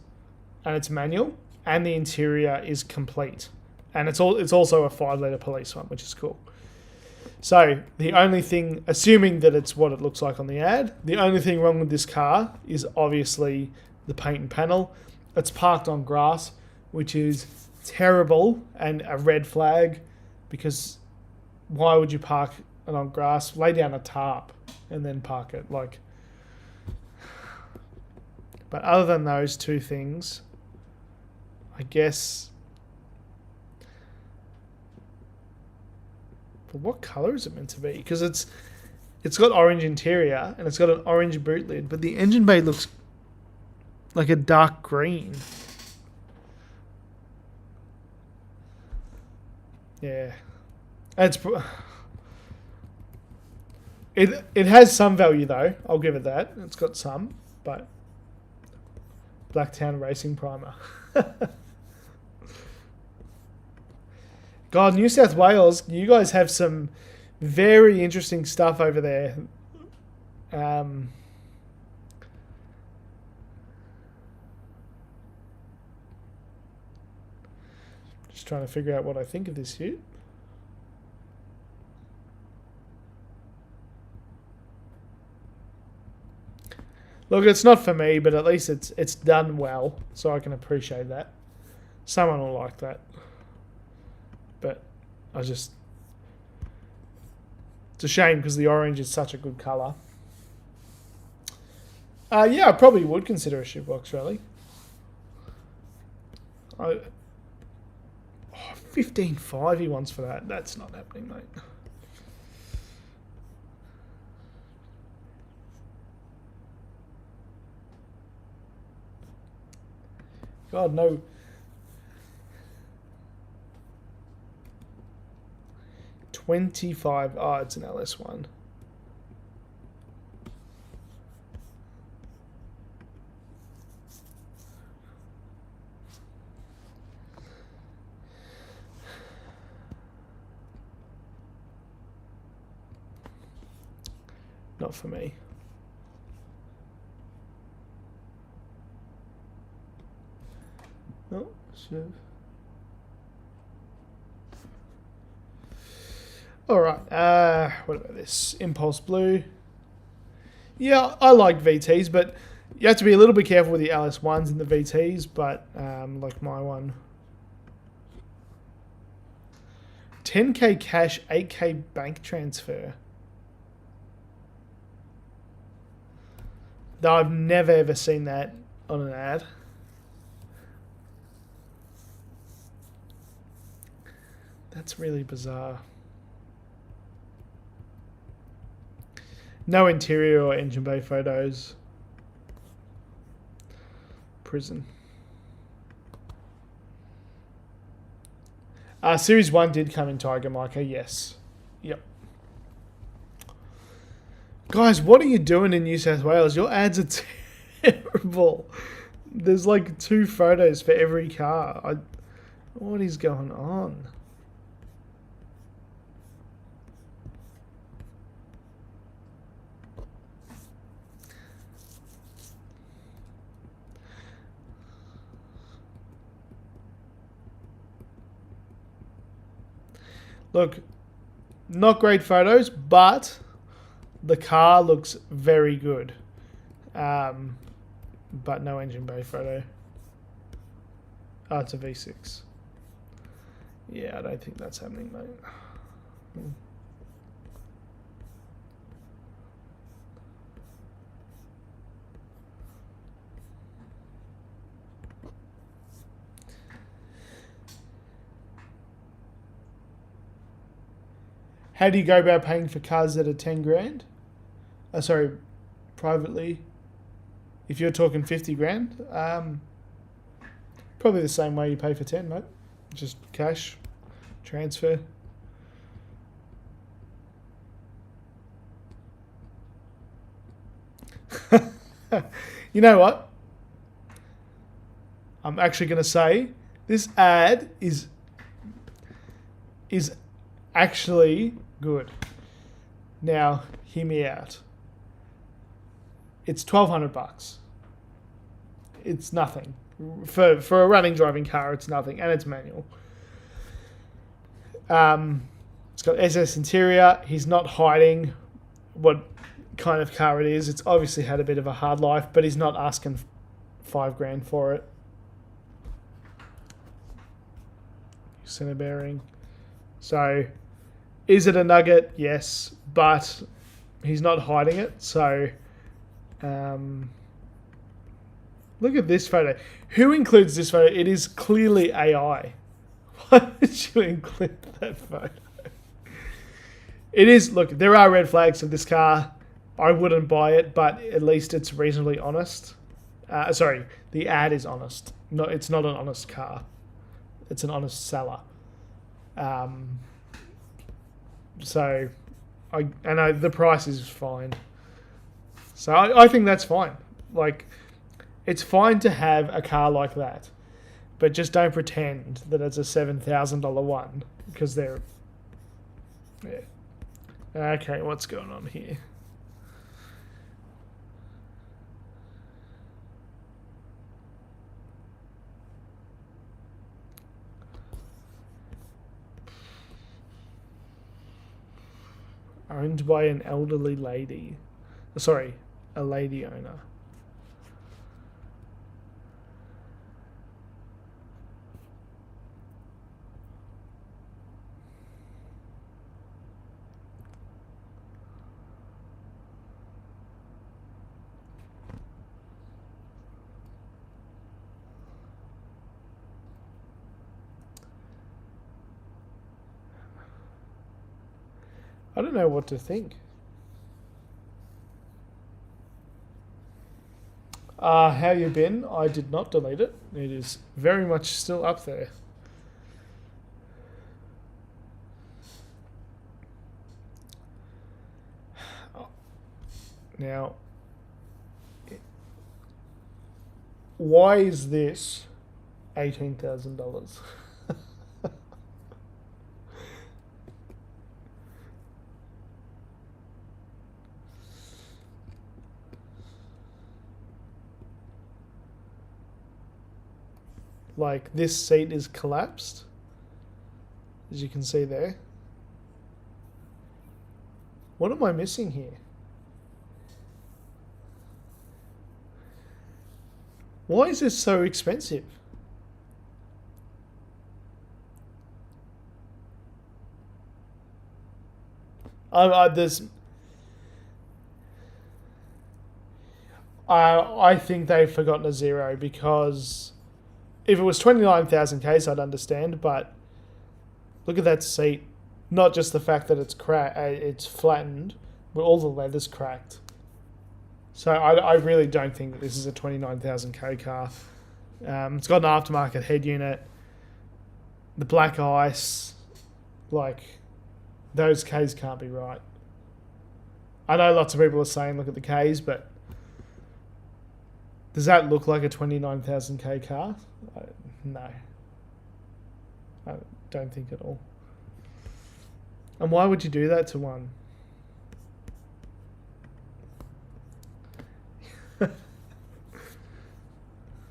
and it's manual, and the interior is complete, and it's also a 5-litre police one, which is cool. So the only thing, assuming that it's what it looks like on the ad, the only thing wrong with this car is obviously the paint and panel. It's parked on grass, which is terrible and a red flag, because why would you park it on grass? Lay down a tarp and then park it. But other than those two things, I guess. But what colour is it meant to be? Because it's got orange interior and it's got an orange boot lid, but the engine bay looks like a dark green. Yeah, it has some value though. I'll give it that. It's got some, but Blacktown Racing Primer. God, New South Wales, you guys have some very interesting stuff over there. Just trying to figure out what I think of this ute. Look, it's not for me, but at least it's done well, so I can appreciate that. Someone will like that. But it's a shame because the orange is such a good colour. Yeah, I probably would consider a shoebox rally. 15.5 he wants for that. That's not happening, mate. God, no. $25. Oh, it's an LS1. Not for me. Oh, sure. Alright, what about this? Impulse Blue. Yeah, I like VTs, but you have to be a little bit careful with the LS1s and the VTs, but like my one. 10k cash, 8k bank transfer. Though I've never ever seen that on an ad. That's really bizarre. No interior or engine bay photos. Prison. Series 1 did come in Tiger Mica, yes. Yep. Guys, what are you doing in New South Wales? Your ads are terrible. There's like 2 photos for every car. What is going on? Look, not great photos, but the car looks very good. But no engine bay photo. Oh, it's a V6. Yeah, I don't think that's happening, mate. How do you go about paying for cars that are 10 grand? Sorry, privately. If you're talking 50 grand, probably the same way you pay for 10, mate. Just cash, transfer. You know what? I'm actually going to say this ad is actually good. Now, hear me out. It's $1,200. It's nothing. For a running driving car, it's nothing, and it's manual. It's got SS interior. He's not hiding what kind of car it is. It's obviously had a bit of a hard life, but he's not asking $5 grand for it. Center bearing. So, is it a nugget? Yes, but he's not hiding it. So, look at this photo. Who includes this photo? It is clearly AI. Why would you include that photo? It is, look, there are red flags of this car. I wouldn't buy it, but at least it's reasonably honest. Sorry, the ad is honest. No, it's not an honest car. It's an honest seller. So, the price is fine. So I think that's fine. Like, it's fine to have a car like that, but just don't pretend that it's a $7,000 one, because they're... Yeah. Okay, what's going on here? Owned by an elderly lady. Sorry, a lady owner. I don't know what to think. How you been? I did not delete it. It is very much still up there. Now, why is this $18,000? Like, this seat is collapsed, as you can see there. What am I missing here? Why is this so expensive? I think they've forgotten a zero, because if it was 29,000 Ks, I'd understand, but look at that seat. Not just the fact that it's flattened, but all the leather's cracked. So I really don't think that this is a 29,000 K car. It's got an aftermarket head unit. The black ice, like, those Ks can't be right. I know lots of people are saying look at the Ks, but does that look like a 29,000 K car? No. I don't think at all. And why would you do that to one?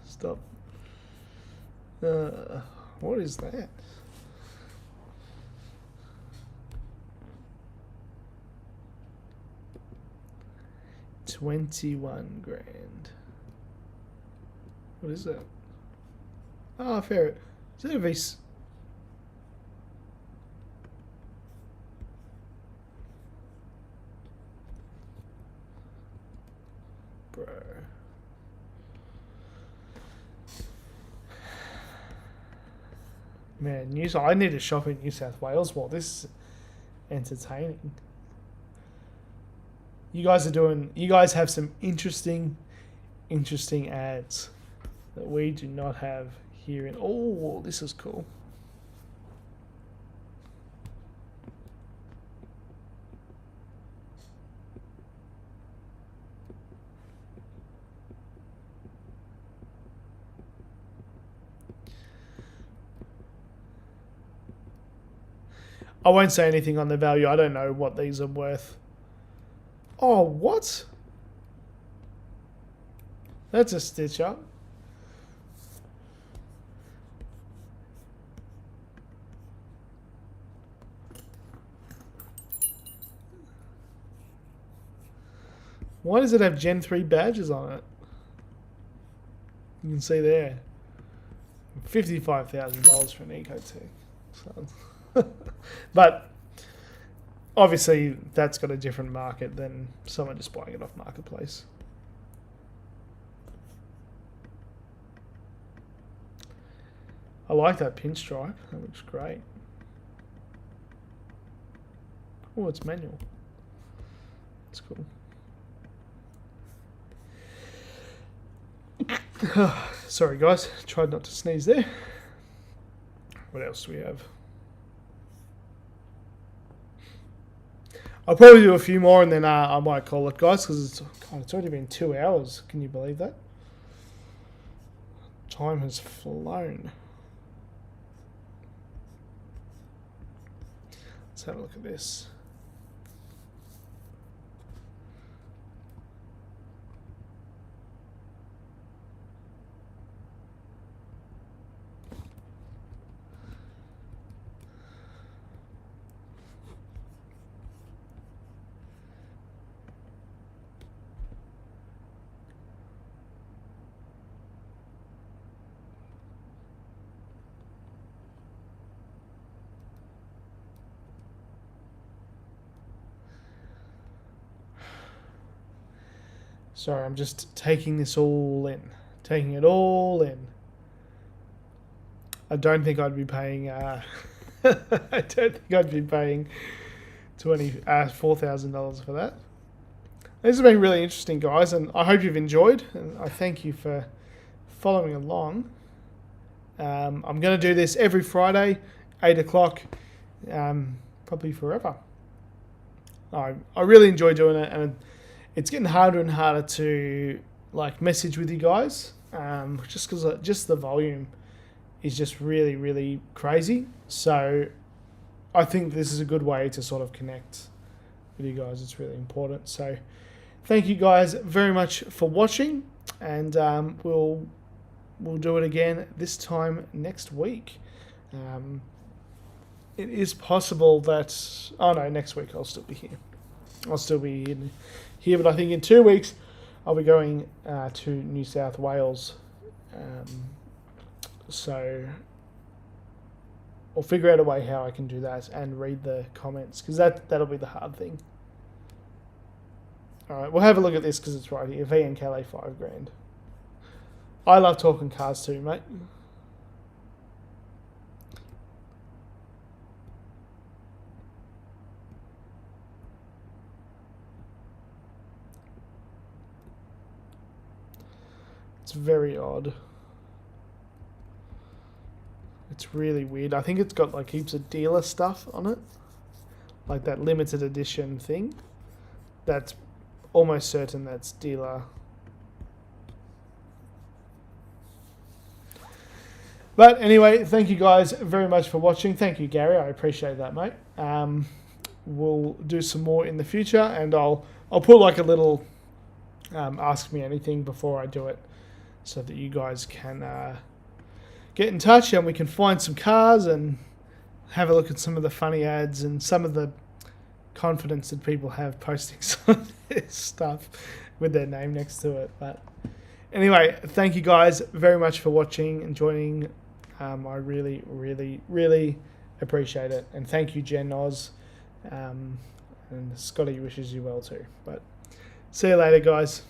Stop. What is that? $21 grand. What is that? Oh, ferret. Is that a V6? Bro. Man, I need to shop in New South Wales more. This is entertaining. You guys have some interesting ads that we do not have here in. Oh, this is cool. I won't say anything on the value. I don't know what these are worth. Oh, what? That's a stitch up. Why does it have Gen 3 badges on it? You can see there. $55,000 for an Ecotech. So, but obviously that's got a different market than someone just buying it off Marketplace. I like that pinstripe. That looks great. Oh, it's manual. It's cool. Sorry guys, tried not to sneeze there. What else do we have? I'll probably do a few more and then I might call it, guys, because it's already been 2 hours. Can you believe that? Time has flown. Let's have a look at this. Sorry, I'm just taking this all in. Taking it all in. I don't think I'd be paying... I don't think I'd be paying $4,000 for that. This has been really interesting, guys, and I hope you've enjoyed. And I thank you for following along. I'm going to do this every Friday, 8 o'clock, probably forever. I really enjoy doing it, and it's getting harder and harder to message with you guys, just because just the volume is just really, really crazy. So I think this is a good way to sort of connect with you guys. It's really important. So thank you guys very much for watching, and we'll do it again this time next week. It is possible that next week I'll still be here. I'll still be here, but I think in 2 weeks I'll be going to New South Wales. So I'll figure out a way how I can do that and read the comments, because that'll be the hard thing. All right, we'll have a look at this because it's right here. V and Calais, $5,000. I love talking cars too, mate. It's very odd. It's really weird. I think it's got heaps of dealer stuff on it. Like that limited edition thing. That's almost certain that's dealer. But anyway, thank you guys very much for watching. Thank you, Gary. I appreciate that, mate. We'll do some more in the future, and I'll put a little ask me anything before I do it, so that you guys can get in touch and we can find some cars and have a look at some of the funny ads and some of the confidence that people have posting some of this stuff with their name next to it. But anyway, thank you guys very much for watching and joining. I really, really, really appreciate it. And thank you, Jen Oz. And Scotty wishes you well too. But see you later, guys.